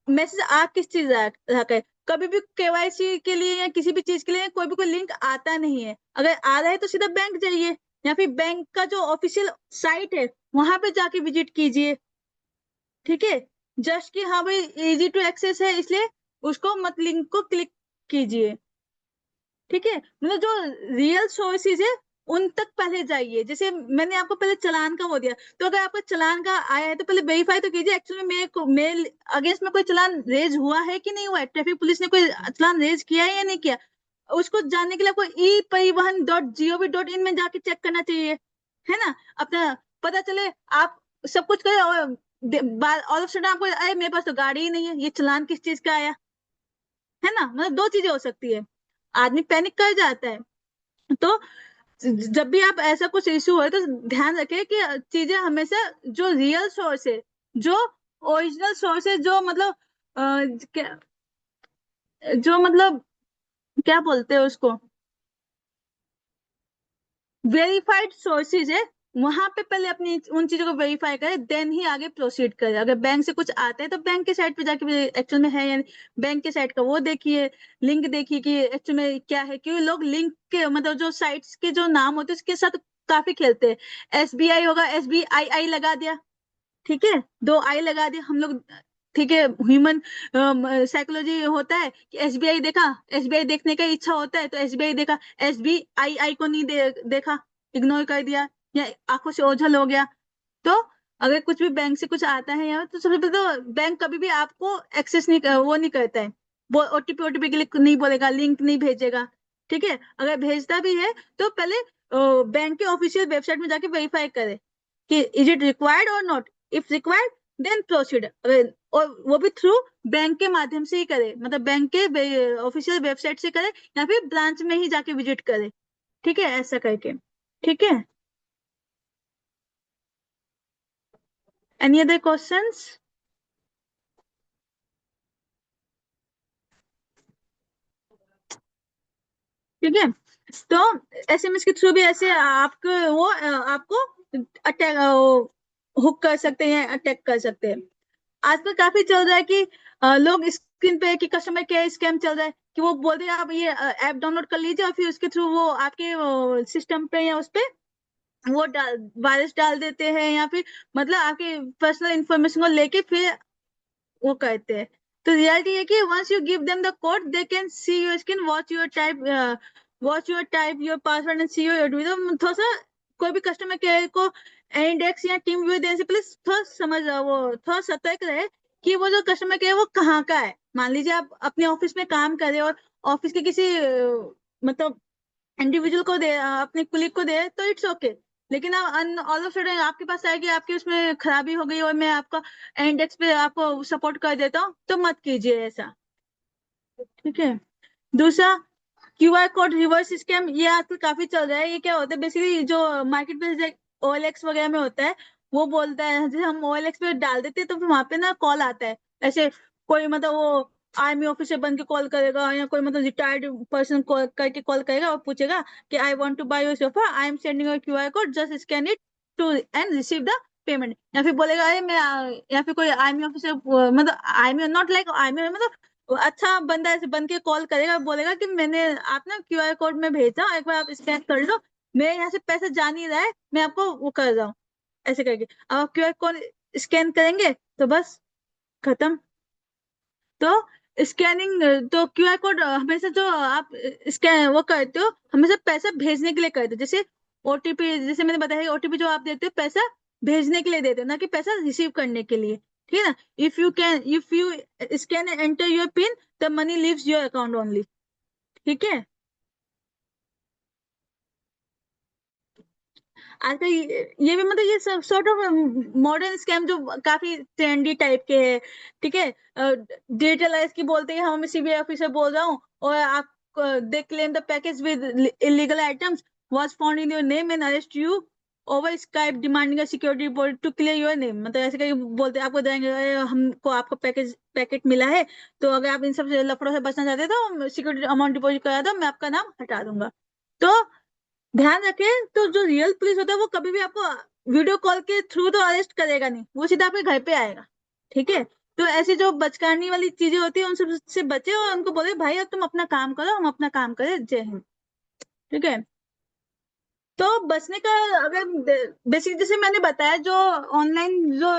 मैसेज आ किस चीज रहा है। कभी भी केवाईसी के लिए या किसी भी चीज के लिए कोई भी कोई लिंक आता नहीं है। अगर आ रहा है तो सीधा बैंक जाइए या फिर बैंक का जो ऑफिशियल साइट है वहां पे जाके विजिट कीजिए। ठीक है, जस्ट कि हाँ भाई इजी टू एक्सेस है इसलिए उसको मत, लिंक को क्लिक कीजिए। ठीक है, मतलब जो रियल सोर्सेज है उन तक पहले जाइए। जैसे मैंने आपको पहले चालान का वो दिया, तो अगर आपका चालान का आया है तो पहले वेरीफाई तो कीजिए एक्चुअली में मेरे अगेंस्ट में कोई चालान रेज हुआ है कि नहीं हुआ है, ट्रैफिक पुलिस ने कोई चालान रेज किया है या नहीं किया। उसको जानने के लिए आपको e-परिवहन.gov.in में जाके चेक करना चाहिए, है ना। अपना पता चले आप सब कुछ करें और ऑल ऑफ सडन आपको अरे मेरे पास तो गाड़ी ही नहीं है, ये चालान किस चीज का आया, है ना। मतलब दो चीजें हो सकती है, आदमी पैनिक कर जाता है। तो जब भी आप ऐसा कुछ इशू हो तो ध्यान रखें कि चीजें हमेशा जो रियल सोर्स है, जो ओरिजिनल सोर्स है, जो मतलब जो मतलब क्या बोलते हैं उसको, वेरीफाइड सोर्सेज है, वहां पे पहले अपनी उन चीजों को वेरीफाई करे, देन ही आगे प्रोसीड करे। अगर बैंक से कुछ आता है तो बैंक के साइट पे जाके एक्चुअल में है या नहीं, बैंक के साइट का वो देखिए, लिंक देखिए कि एक्चुअल में क्या है, क्योंकि लोग लिंक के मतलब जो साइट्स के जो नाम होते हैं उसके साथ काफी खेलते हैं। SBI होगा, SBII लगा दिया, ठीक है, 2 I लगा दिया हम लोग, ठीक है। ह्यूमन साइकोलॉजी होता है कि SBI देखा, SBI देखने का इच्छा होता है तो SBI देखा, SBII को नहीं देखा, इग्नोर कर दिया या आंखों से ओझल हो गया। तो अगर कुछ भी बैंक से कुछ आता है यहाँ, तो सबसे पहले तो बैंक कभी भी आपको एक्सेस नहीं वो नहीं करता है, वो OTP के लिए नहीं बोलेगा, लिंक नहीं भेजेगा, ठीक है। अगर भेजता भी है तो पहले बैंक के ऑफिशियल वेबसाइट में जाके वेरीफाई करे कि इज इट रिक्वायर्ड और not, if required then proceed. और वो भी थ्रू बैंक के माध्यम से ही करे, मतलब बैंक के ऑफिशियल वेबसाइट से करे या फिर ब्रांच में ही जाके विजिट करे, ठीक है, ऐसा करके, ठीक है। Any other questions? ठीक है, तो SMS के थ्रू भी ऐसे आपको आपको अटैक हुक कर सकते हैं, अटैक कर सकते हैं। आजकल काफी चल रहा है कि लोग स्क्रीन पे कि कस्टमर केयर स्कैम चल रहा है कि वो बोलते हैं आप ये ऐप डाउनलोड कर लीजिए और फिर उसके थ्रू वो आपके सिस्टम पे या उस पे वो वायरस डाल देते हैं या फिर मतलब आपके पर्सनल इंफॉर्मेशन को लेके फिर वो करते हैं। तो रियलिटी है कि once you give them the code they can see your screen, watch your type your password and see your, थोड़ा सा कोई भी कस्टमर केयर को इंडेक्स या टीम व्यू देने से पहले थोड़ा वो थोड़ा सतर्क रहे कि वो जो कस्टमर केयर वो कहाँ का है। मान लीजिए आप अपने ऑफिस में काम कर रहे हो और ऑफिस के किसी मतलब इंडिविजुअल को दे, अपने कुलीग को दे तो इट्स ओके, लेकिन अब ऑल ऑफ सडन आपके पास आए कि आपकी उसमें खराबी हो गई और मैं आपका इंडेक्स पे आपको सपोर्ट कर देता हूँ, तो मत कीजिए ऐसा, ठीक है। दूसरा, QR कोड रिवर्स स्कैम, ये आजकल काफी चल रहा है। ये क्या होता है बेसिकली, जो मार्केट प्लेस OLX वगैरह में होता है, वो बोलता है जैसे हम OLX पे डाल देते हैं तो फिर वहां पे ना कॉल आता है, ऐसे कोई मतलब वो आर्मी ऑफिसर बन के कॉल करेगा या कोई मतलब रिटायर्ड पर्सन करके कॉल करेगा और पूछेगा कि I want to buy your sofa, I am sending your QR code, just scan it to and receive the payment. या फिर बोलेगा अरे मैं या फिर कोई आर्मी ऑफिसर मतलब आर्मी नॉट लाइक आर्मी मतलब अच्छा बंदा ऐसे बन के कॉल करेगा, बोलेगा कि मैंने आप ना QR कोड में भेजा, एक बार आप स्कैन कर लो, मेरे यहाँ से पैसा जा नहीं रहा है, मैं आपको वो कर रहा हूँ, ऐसे करके। अब आप QR कोड स्कैन करेंगे तो बस खत्म। तो स्कैनिंग तो QR कोड हमेशा जो आप स्कैन वो करते हो हमेशा पैसा भेजने के लिए करते हो, जैसे OTP, जैसे मैंने बताया OTP जो आप देते हो पैसा भेजने के लिए देते हो, ना कि पैसा रिसीव करने के लिए, ठीक है ना। If you scan enter your pin the money leaves your account only, ठीक है। आजकल ये भी मतलब ये सब सॉर्ट ऑफ मॉडर्न स्कैम जो काफी ट्रेंडी टाइप के है, ठीक है। डिजिटलाइज की बोलते हैं हम CBI ऑफिसर बोल रहा हूँ और आप they claim the package with illegal items was found in your name and arrest you over Skype demanding a security report to clear your name, मतलब ऐसे करके बोलते हैं आपको देंगे "अरे, हमको आपका पैकेट मिला है, तो अगर आप इन सब लफड़ों से बचना चाहते हैं तो सिक्योरिटी अमाउंट डिपॉजिट करा दो, मैं आपका नाम हटा दूंगा। तो ध्यान रखें, तो जो रियल पुलिस होता है वो कभी भी आपको वीडियो कॉल के थ्रू तो अरेस्ट करेगा नहीं, वो सीधा आपके घर पे आएगा, ठीक है। तो ऐसी जो बचकानी वाली चीजें होती है उन सब से बचे और उनको बोले भाई अब तुम अपना काम करो, हम अपना काम करें, जय हिंद, ठीक है। तो बचने का अगर बेसिक जैसे मैंने बताया, जो ऑनलाइन जो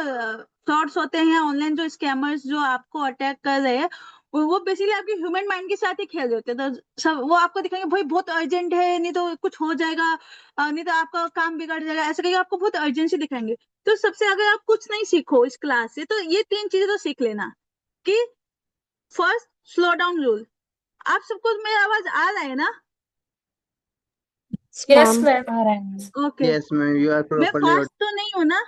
फ्रॉड्स होते हैं, ऑनलाइन जो स्कैमर्स जो आपको अटैक कर रहे हैं, वो बेसिकली आपके ह्यूमन माइंड के साथ ही खेल रहे होते हैं। तो सब वो आपको दिखाएंगे भाई बहुत अर्जेंट है, नहीं तो कुछ हो जाएगा, नहीं तो आपका काम बिगड़ जाएगा, ऐसे करके आपको बहुत अर्जेंसी दिखाएंगे। तो सबसे अगर आप कुछ नहीं सीखो इस क्लास से तो ये 3 चीजें तो सीख लेना कि फर्स्ट, स्लो डाउन रूल। आप सबको मेरा आवाज आ रहा है ना? Yes ma'am. आ रहा है। Okay, Yes, ma'am. You are मैं properly. फास्ट तो नहीं हूँ ना?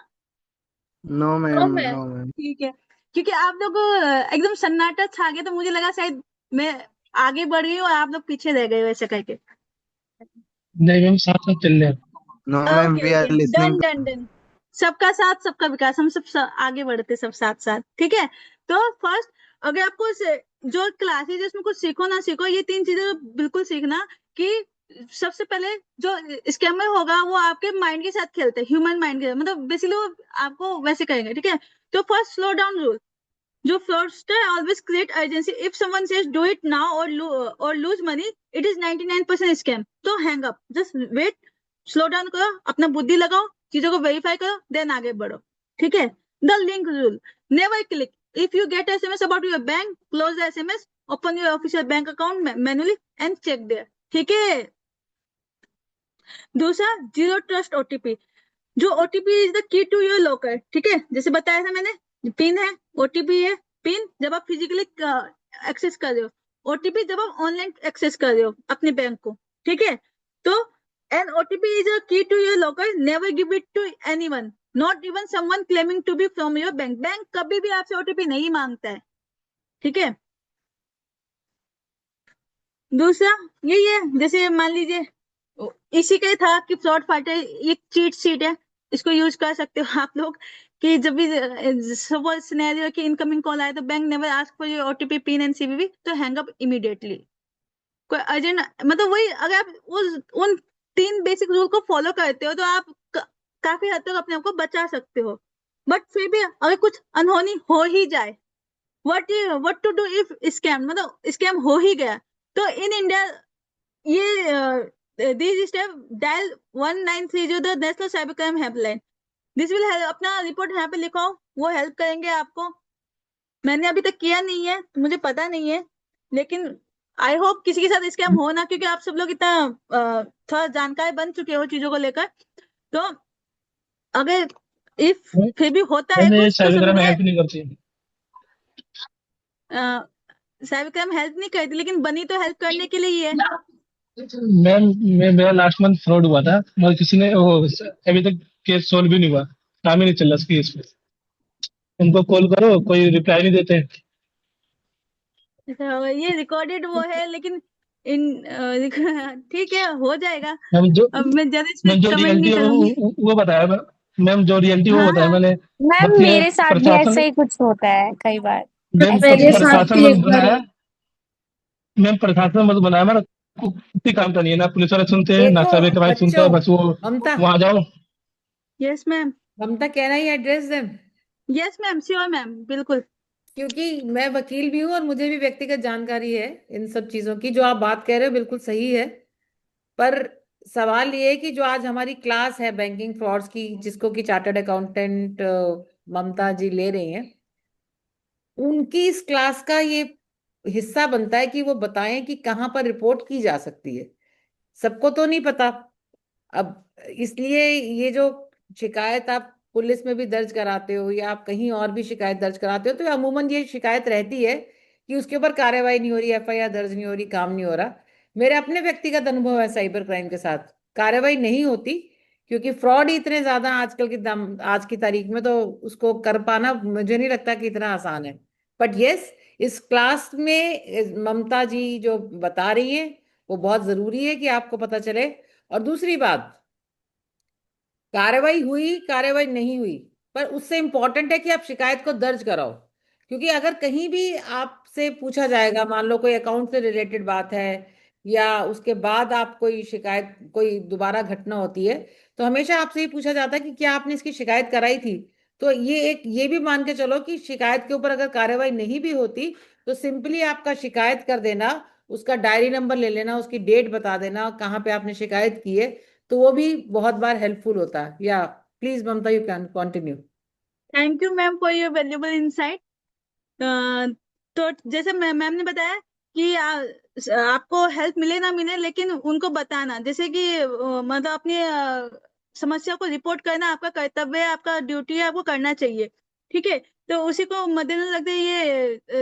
No, no ma'am. Ma'am. No, ma'am. ठीक है, क्योंकि आप लोग एकदम सन्नाटा छा गया तो मुझे लगा शायद मैं आगे बढ़ गई हूँ और आप लोग पीछे रह गए हो ऐसे करके। नहीं मैम, साथ साथ चल रहे हैं। No, ma'am. Okay We are okay, listening done to. Done done, सबका साथ सबका विकास, हम सब आगे बढ़ते सब साथ साथ, ठीक है। तो फर्स्ट, अगर आपको जो क्लासेज इसमें कुछ सीखो ना सीखो, ये 3 चीजें बिल्कुल सीखना कि सबसे पहले जो स्कैमर होगा वो आपके माइंड के साथ खेलते हैं, ह्यूमन माइंड के, मतलब बेसिकली वो आपको वैसे करेंगे, ठीक है। तो फर्स्ट स्लो डाउन रूल, जो fraudster always create urgency, if someone says do it now or lose money, it is 99% scam, तो hang up, just wait, slow down करो, अपना बुद्धि लगाओ, चीजों को वेरीफाई करो, देन आगे बढ़ो, ठीक है। The link rule, never click, if you get SMS about your bank, close the SMS, open your official bank account manually and check there, ठीक है। दूसरा, जीरो ट्रस्ट ओटीपी, जो OTP is the key to your locker, ठीक है, जैसे बताया था मैंने, पिन है, ओटीपी है, पिन जब आप फिजिकली एक्सेस कर रहे हो, ओटीपी जब आप ऑनलाइन एक्सेस कर रहे हो अपने बैंक को, ठीक है। तो N OTP is a key to your locker, never give it to anyone, not even someone claiming to be from your bank, bank कभी भी आपसे ओटीपी नहीं मांगता है, ठीक है। दूसरा यही है, जैसे मान लीजिए इसी का ही था कि फ्रॉड फाइटर एक चीट शीट है, इसको यूज कर सकते हो आप लोग, कि जब भी सपोज सिनेरियो कि इनकमिंग कॉल आए तो bank never ask for your OTP pin and CVV, तो हैंग अप इमीडिएटली। कोई अर्जेंट, मतलब वही, अगर आप उन 3 बेसिक रूल को फॉलो करते हो तो आप काफी हद तक अपने आप को बचा सकते हो। बट फिर भी अगर कुछ अनहोनी हो ही जाए, what to do if scam, मतलब स्कैम हो ही गया, तो इन इंडिया ये this step, dial 1930 the national cyber crime helpline, this will help, अपना रिपोर्ट यहाँ पे लिखाओ, वो हेल्प करेंगे आपको। मैंने अभी तक किया नहीं है तो मुझे पता नहीं है, लेकिन आई होप किसी के साथ स्कैम हो ना, क्योंकि आप सब लोग इतना थोड़ा जानकार बन चुके हो चीजों को लेकर। तो अगर इफ फिर भी होता है मैंने कुछ तो साइबर क्राइम समझे, हेल्प नहीं करती। साइबर क्राइम हेल्प नहीं करती, लेकिन बनी तो हेल्प करने के लिए ही है। मैम, मेरा लास्ट मंथ फ्रॉड हुआ था, मगर किसी ने वो अभी तक केस सोल्व भी नहीं हुआ, काम ही नहीं चल रहा केस पे। उनको कॉल करो, कोई रिप्लाई नहीं देते। तो ये रिकॉर्डेड वो है, लेकिन इन ठीक है, हो जाएगा। मैम जो अब मैं ज्यादा इस पे मैम जो कमेंट रियलिटी नहीं है करूंगी। वो बताया मैम जो रियलिटी वो हाँ बताया हाँ, मैंने। मैम बट ये मेरे साथ भी प्रशासन ऐसा ही कुछ होता है कई बार, मैम ऐसे ही मेरे होता साथ है। प्रशासन भी मत एक बार बनाया। मैम प्रशासन मत बनाया, मेरा कुछ काम का नहीं है, ना पुलिस वाले सुनते हैं ना देखो साइबर क्राइम सुनता बच्चों, है, बस वो ममता, वहां जाओ। Yes ma'am, Mamta can I address them? Yes ma'am, sure ma'am, बिल्कुल। क्योंकि मैं वकील भी हूँ और मुझे भी व्यक्तिगत जानकारी है इन सब चीजों की। जो आप बात कह रहे हो बिल्कुल सही है, पर सवाल ये है कि जो आज हमारी क्लास है बैंकिंग फ्रॉड्स की, जिसको कि चार्टर्ड अकाउंटेंट ममता जी ले रही हैं, उनकी इस क्लास का ये हिस्सा बनता है कि वो बताएं कि कहाँ पर रिपोर्ट की जा सकती है। सबको तो नहीं पता। अब इसलिए ये जो शिकायत आप पुलिस में भी दर्ज कराते हो या आप कहीं और भी शिकायत दर्ज कराते हो, तो अमूमन ये शिकायत रहती है कि उसके ऊपर कार्रवाई नहीं हो रही, एफआईआर दर्ज नहीं हो रही, काम नहीं हो रहा। मेरे अपने व्यक्तिगत अनुभव है साइबर क्राइम के साथ, कार्रवाई नहीं होती, क्योंकि फ्रॉड ही इतने ज्यादा आजकल की आज की तारीख में, तो उसको कर पाना मुझे नहीं लगता कि इतना आसान है। बट यस, इस क्लास में ममता जी जो बता रही हैं वो बहुत जरूरी है कि आपको पता चले। और दूसरी बात, कार्रवाई हुई कार्रवाई नहीं हुई, पर उससे इंपॉर्टेंट है कि आप शिकायत को दर्ज कराओ। क्योंकि अगर कहीं भी आपसे पूछा जाएगा, मान लो कोई अकाउंट से रिलेटेड बात है या उसके बाद आप कोई शिकायत, कोई दोबारा घटना होती है, तो हमेशा आपसे ये पूछा जाता है कि क्या आपने इसकी शिकायत कराई थी। तो ये भी मान के चलो कि शिकायत के ऊपर अगर कार्रवाई नहीं भी होती, तो सिंपली आपका शिकायत कर देना, उसका डायरी नंबर ले लेना, उसकी डेट बता देना, कहाँ पे आपने शिकायत की है, तो वो भी बहुत बार हेल्पफुल होता है। या please Mamta, you can continue. Thank you ma'am for your valuable insight. तो जैसे मैम ने बताया कि आपको हेल्प मिले ना मिले, लेकिन उनको बताना, जैसे कि मतलब अपनी समस्या को रिपोर्ट करना आपका कर्तव्य है, आपका ड्यूटी है, आपको करना चाहिए, ठीक है। तो उसी को मद्देनजर रखते हुए ये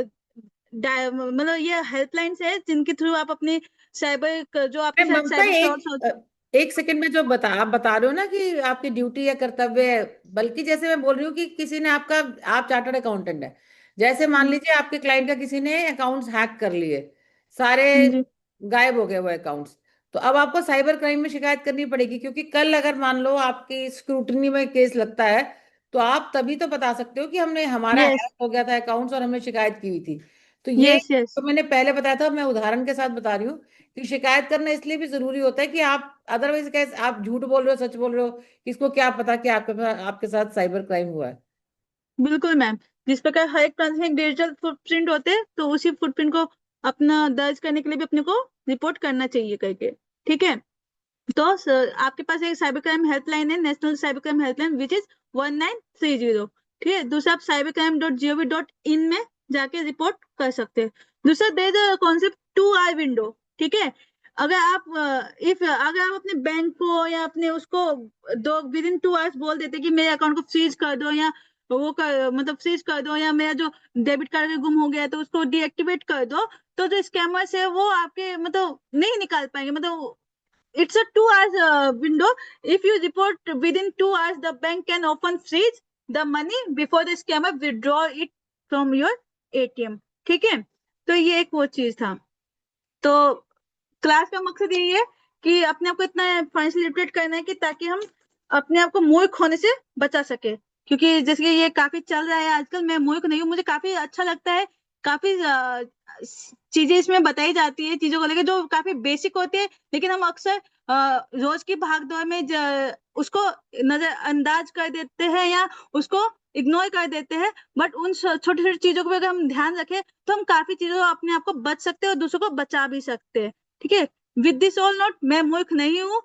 मतलब ये हेल्पलाइंस है जिनके थ्रू आप अपनी साइबर, जो आपके साथ ममता, साइबर फ्रॉड्स होते। एक सेकंड में जो आप बता रहे हो ना कि आपकी ड्यूटी या कर्तव्य है, बल्कि जैसे मैं बोल रही हूँ कि किसी ने आपका, आप चार्टर्ड अकाउंटेंट है, जैसे मान लीजिए आपके क्लाइंट का किसी ने अकाउंट्स हैक कर लिए, सारे जी गायब हो गए वो अकाउंट्स, तो अब आपको साइबर क्राइम में शिकायत करनी पड़ेगी। क्योंकि कल अगर मान लो आपकी स्क्रूटनी में केस लगता है, तो आप तभी तो बता सकते हो कि हमने, हमारा यस हैक हो गया था अकाउंट्स और हमने शिकायत की हुई थी। तो ये यस यस तो मैंने पहले बताया था, मैं उदाहरण के साथ बता रही हूँ कि शिकायत करना इसलिए भी जरूरी होता है कि आप अदरवाइज कैसे आप झूठ बोल रहे हो सच बोल रहे हो, किसको क्या पता कि आपके साथ साइबर क्राइम हुआ है। बिल्कुल मैम। जिस प्रकार हर एक ट्रांजेक्शन डिजिटल फुटप्रिंट होते हैं, तो उसी फुटप्रिंट को अपना दर्ज करने के लिए भी अपने को रिपोर्ट करना चाहिए करके। ठीक है। तो आपके पास एक साइबर क्राइम हेल्पलाइन है, national cyber crime helpline, which is 1930। ठीक है। दूसरा, आप cybercrime.gov.in में जाके रिपोर्ट कर सकते हैं। दूसरा, there is a concept 2 hour window. ठीक है। अगर आप अपने बैंक को या अपने उसको दो विद इन 2 hours बोल देते कि मेरे अकाउंट को फ्रीज कर दो, या वो कर मतलब फ्रीज कर दो, या मेरा जो डेबिट कार्ड गुम हो गया है तो उसको डीएक्टिवेट कर दो, तो जो स्कैमर्स है वो आपके मतलब नहीं निकाल पाएंगे। मतलब it's a 2 hours window. If you report within 2 hours, the bank can often freeze the money before the scammer withdraw it from your ATM. ठीक है। तो ये एक वो चीज था। तो क्लास का मकसद यही है कि अपने आप को इतना फाइनेंशियल लिटरेट करना है कि ताकि हम अपने आप को मूर्ख होने से बचा सके। क्योंकि जैसे कि ये काफी चल रहा है आजकल, मैं मूर्ख नहीं हूँ, मुझे काफी अच्छा लगता है। काफी चीजें इसमें बताई जाती है चीजों को लेकर जो काफी बेसिक होती है, लेकिन हम अक्सर रोज की भागदौड़ में उसको नजरअंदाज कर देते हैं या उसको इग्नोर कर देते हैं। बट उन छोटी छोटी चीजों को भी अगर हम ध्यान रखें तो हम काफी चीजों अपने आप को बच सकते हैं और दूसरों को बचा भी सकते हैं। ठीक है। विद दिस ऑल नोट, मैं मूर्ख नहीं हूँ।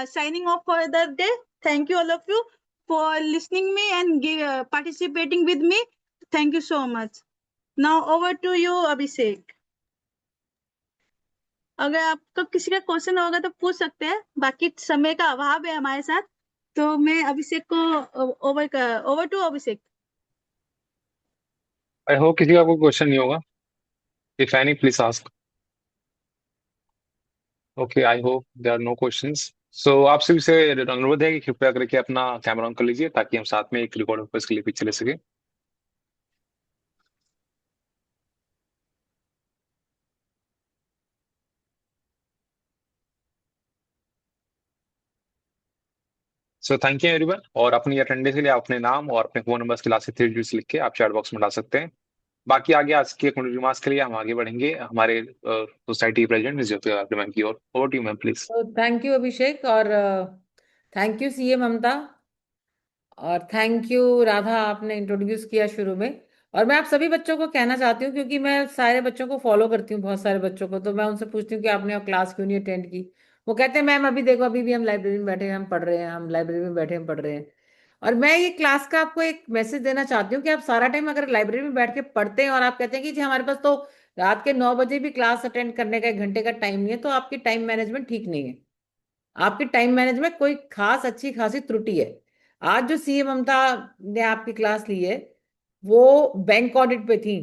Signing off for the day. Thank you all of you for listening me and participating with me. Thank you so much. Now over to you Abhishek. अगर आपका किसी का क्वेश्चन होगा तो पूछ सकते हैं, बाकी समय का अभाव है हमारे साथ। तो मैं अभिषेक को over to Abhishek. I hope किसी का कोई क्वेश्चन नहीं होगा। If any please ask. Okay, I hope there are no questions. So आपसे भी से अनुरोध है कि कृपया करके अपना कैमरा ऑन कर लीजिए ताकि हम साथ में एक रिकॉर्ड पर्पस के लिए पिक्चर ले सके। सो थैंक यू एवरीवन। और अपनी अटेंडेंस के लिए आप अपने नाम और अपने फोन नंबर के लास्ट से 3 डिजिट्स लिख के आप चैट बॉक्स में डाल सकते हैं। बाकी आगे आज के रिमार्क्स के लिए हम आगे बढ़ेंगे हमारे society president miss Jyoti Rawat ma'am की ओर। Over to you ma'am please. तो थैंक यू अभिषेक, और थैंक यू सीए ममता, और थैंक यू राधा, आपने इंट्रोड्यूस किया शुरू में। और मैं आप सभी बच्चों को कहना चाहती हूँ, क्योंकि मैं सारे बच्चों को फॉलो करती हूँ, बहुत सारे बच्चों को, तो मैं उनसे पूछती हूँ कि आपने क्लास क्यों नहीं अटेंड की। वो कहते हैं मैम अभी देखो, अभी भी हम लाइब्रेरी में बैठे हैं, हम पढ़ रहे हैं, हम लाइब्रेरी में बैठे हैं पढ़ रहे हैं। और मैं ये क्लास का आपको एक मैसेज देना चाहती हूँ कि आप सारा टाइम अगर लाइब्रेरी में बैठ के पढ़ते हैं और आप कहते हैं कि जी हमारे पास तो रात के 9 बजे भी क्लास अटेंड करने का 1 घंटे का टाइम नहीं है, तो आपकी टाइम मैनेजमेंट ठीक नहीं है। आपकी टाइम मैनेजमेंट कोई खास अच्छी खासी त्रुटि है। आज जो सीए ममता ने आपकी क्लास ली है, वो बैंक ऑडिट पे थी,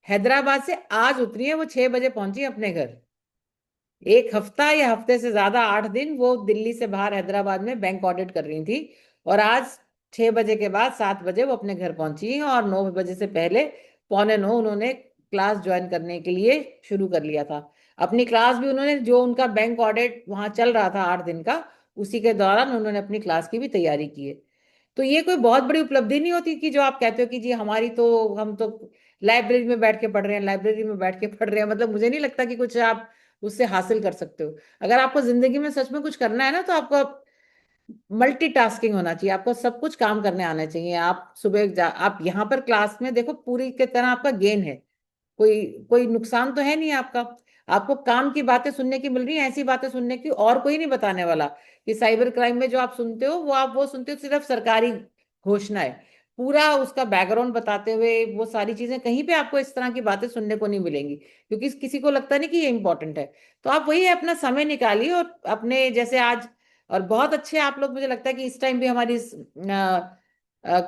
हैदराबाद से आज उतरी है, वो 6 बजे पहुंची अपने घर। एक हफ्ता या हफ्ते से ज्यादा, 8 दिन वो दिल्ली से बाहर हैदराबाद में बैंक ऑडिट कर रही थी, और आज 6 बजे के बाद 7 बजे वो अपने घर पहुंची, और 9 बजे से पहले 8:45 उन्होंने क्लास ज्वाइन करने के लिए शुरू कर लिया था। अपनी क्लास भी उन्होंने, जो उनका बैंक ऑडिट वहां चल रहा था 8 दिन का, उसी के दौरान उन्होंने अपनी क्लास की भी तैयारी की है। तो ये कोई बहुत बड़ी उपलब्धि नहीं होती कि जो आप कहते हो कि जी हमारी तो, हम तो लाइब्रेरी में बैठ के पढ़ रहे हैं, लाइब्रेरी में बैठ के पढ़ रहे हैं, मतलब मुझे नहीं लगता कि कुछ आप उससे हासिल कर सकते हो। अगर आपको जिंदगी में सच में कुछ करना है ना, तो आपको मल्टीटास्किंग होना चाहिए, आपको सब कुछ काम करने आना चाहिए। आप आप यहाँ पर क्लास में देखो, पूरी की तरह आपका गेन है, कोई कोई नुकसान तो है नहीं आपका। आपको काम की बातें सुनने की मिल रही है, ऐसी बातें सुनने की और कोई नहीं बताने वाला। कि साइबर क्राइम में जो आप सुनते हो, वो आप वो सुनते हो सिर्फ सरकारी घोषणा है, पूरा उसका बैकग्राउंड बताते हुए वो सारी चीजें कहीं पे आपको इस तरह की बातें सुनने को नहीं मिलेंगी, क्योंकि किसी को लगता नहीं कि ये इंपॉर्टेंट है। तो आप वही अपना समय निकालिए, और अपने जैसे आज, और बहुत अच्छे आप लोग, मुझे लगता है कि इस टाइम भी हमारी इस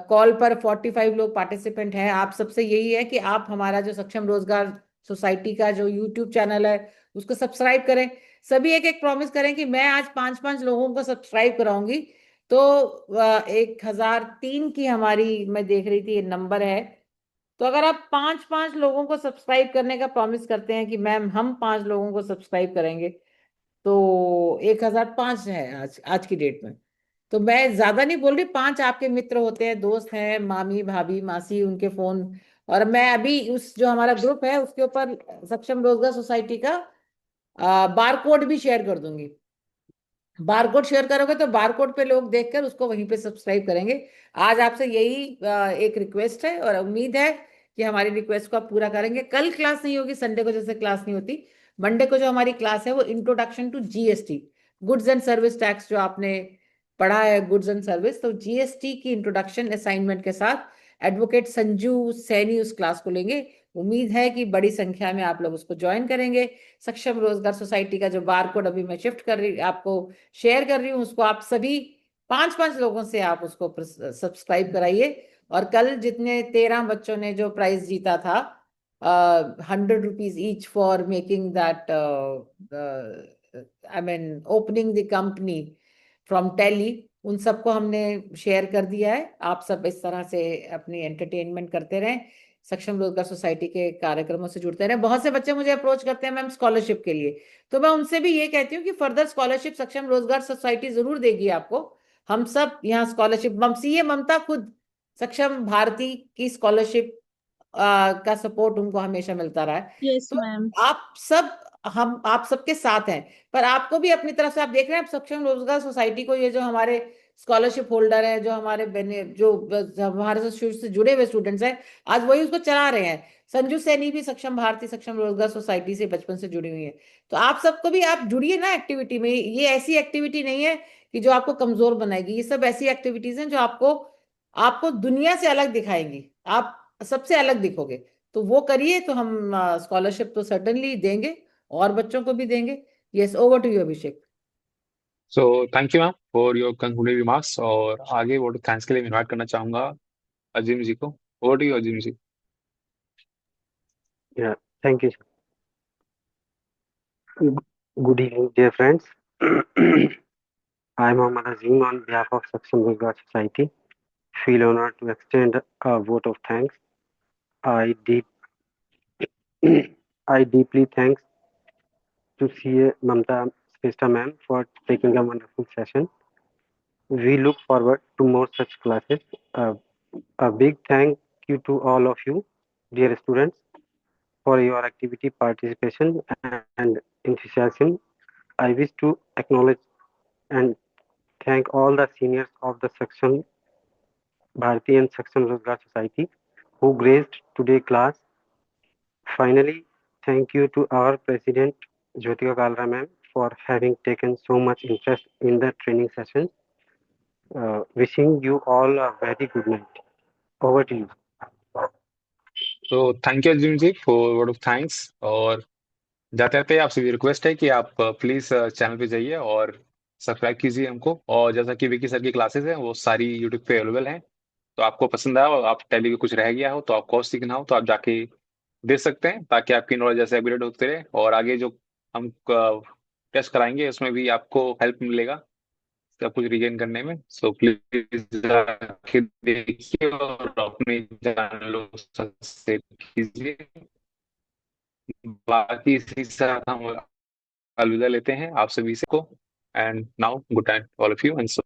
कॉल पर 45 लोग पार्टिसिपेंट हैं। आप सबसे यही है कि आप हमारा जो सक्षम रोजगार सोसाइटी का जो यूट्यूब चैनल है, उसको सब्सक्राइब करें। सभी एक एक प्रॉमिस करें कि मैं आज 5-5 लोगों को सब्सक्राइब कराऊंगी। तो 1003 की हमारी, मैं देख रही थी ये नंबर है। तो अगर आप 5-5 लोगों को सब्सक्राइब करने का प्रॉमिस करते हैं कि मैम हम 5 लोगों को सब्सक्राइब करेंगे, तो 1005 है आज आज की डेट में। तो मैं ज्यादा नहीं बोल रही, 5 आपके मित्र होते हैं, दोस्त हैं, मामी भाभी मासी, उनके फोन और मैं अभी उस जो हमारा ग्रुप है उसके ऊपर सक्षम रोजगार सोसाइटी का बारकोड भी शेयर कर दूंगी। बारकोड शेयर करोगे तो बारकोड पे लोग देखकर उसको वहीं पे सब्सक्राइब करेंगे। आज आपसे यही एक रिक्वेस्ट है और उम्मीद है कि हमारी रिक्वेस्ट को आप पूरा करेंगे। कल क्लास नहीं होगी, संडे को जैसे क्लास नहीं होती, मंडे को जो हमारी क्लास है वो introduction to GST, goods and service tax, जो आपने पढ़ा है गुड्स एंड सर्विस, तो जीएसटी की इंट्रोडक्शन असाइनमेंट के साथ एडवोकेट संजू सैनी उस क्लास को लेंगे। उम्मीद है कि बड़ी संख्या में आप लोग उसको ज्वाइन करेंगे। सक्षम रोजगार सोसाइटी का जो बार कोड अभी मैं शिफ्ट कर रही आपको शेयर कर रही हूँ, उसको आप सभी 5-5 लोगों से आप उसको सब्सक्राइब कराइए। और कल जितने 13 बच्चों ने जो प्राइज जीता था, 100 rupees each for making that, I mean opening the company from Tally, उन सबको हमने शेयर कर दिया है। आप सब इस तरह से अपनी एंटरटेनमेंट करते रहें, सक्षम रोजगार सोसाइटी के कार्यक्रमों से जुड़ते रहें। बहुत से बच्चे मुझे अप्रोच करते हैं मैम स्कॉलरशिप के लिए, तो मैं उनसे भी ये कहती हूँ कि फर्दर स्कॉलरशिप सक्षम रोजगार सोसाइटी जरूर देगी आपको। हम सब यहाँ स्कॉलरशिप, सीए ममता खुद सक्षम भारती की स्कॉलरशिप का सपोर्ट उनको हमेशा मिलता रहा है। यस तो मैम। आप सब, हम आप सबके साथ हैं, पर आपको भी अपनी तरफ से, आप देख रहे हैं आप सक्षम रोजगार सोसाइटी को, ये जो हमारे स्कॉलरशिप होल्डर हैं, जो हमारे जो हमारे साथ शुरू से जुड़े हुए स्टूडेंट्स हैं, आज वही उसको चला रहे हैं। संजू सैनी भी सक्षम भारती सक्षम रोजगार सोसाइटी से बचपन से जुड़ी हुई है। तो आप सबको भी आप जुड़िए ना एक्टिविटी में। ये ऐसी एक्टिविटी नहीं है कि जो आपको कमजोर बनाएगी, ये सब ऐसी एक्टिविटीज हैं जो आपको आपको दुनिया से अलग दिखाएंगी, आप सबसे अलग दिखोगे। तो वो करिए, तो हम स्कॉलरशिप तो सर्टेनली देंगे और बच्चों को भी देंगे। Yes, over to you Abhishek. So thank you ma'am for your concluding remarks. और आगे वोट थैंक्स के लिए इनवाइट करना चाहूंगा अजीम जी को। Over to you Azeem ji. Yeah, thank you. Good evening, dear friends. I am Mohammad Azim on behalf of Saksam Roजगार Society. Feel honored to extend a vote of thanks. I deeply thanks to CA Mamta Srestha ma'am for taking a wonderful session. We look forward to more such classes. A big thank you to all of you, dear students, for your activity, participation, and enthusiasm. I wish to acknowledge and thank all the seniors of the Saksam Bharati and Saksam Rozgar Society who graced today's class. Finally, thank you to our President Jyotika Kalra ma'am for having taken so much interest in the training session. Wishing you all a very good night. Over to you. तो thank you Azeem ji for word of thanks. और जाते जाते आपसे भी request है कि आप please channel पे जाइए और सब्सक्राइब कीजिए हमको। और जैसा कि विकी सर की क्लासेस हैं वो सारी यूट्यूब पे अवेलेबल हैं, तो आपको पसंद आया और आप टैली में कुछ रह गया हो तो आपको और सीखना हो तो आप जाके देख सकते हैं, ताकि आपकी नॉलेज जैसे अपग्रेड होते रहे। और आगे जो हम टेस्ट कराएंगे उसमें भी आपको हेल्प मिलेगा सब कुछ रिगेन करने में। सो प्लीज जाके देखिए और अपने चैनलों से कीजिए। बाकी इसी के साथ हम अलविदा लेते हैं आप सभी से को। And now good night all of you and so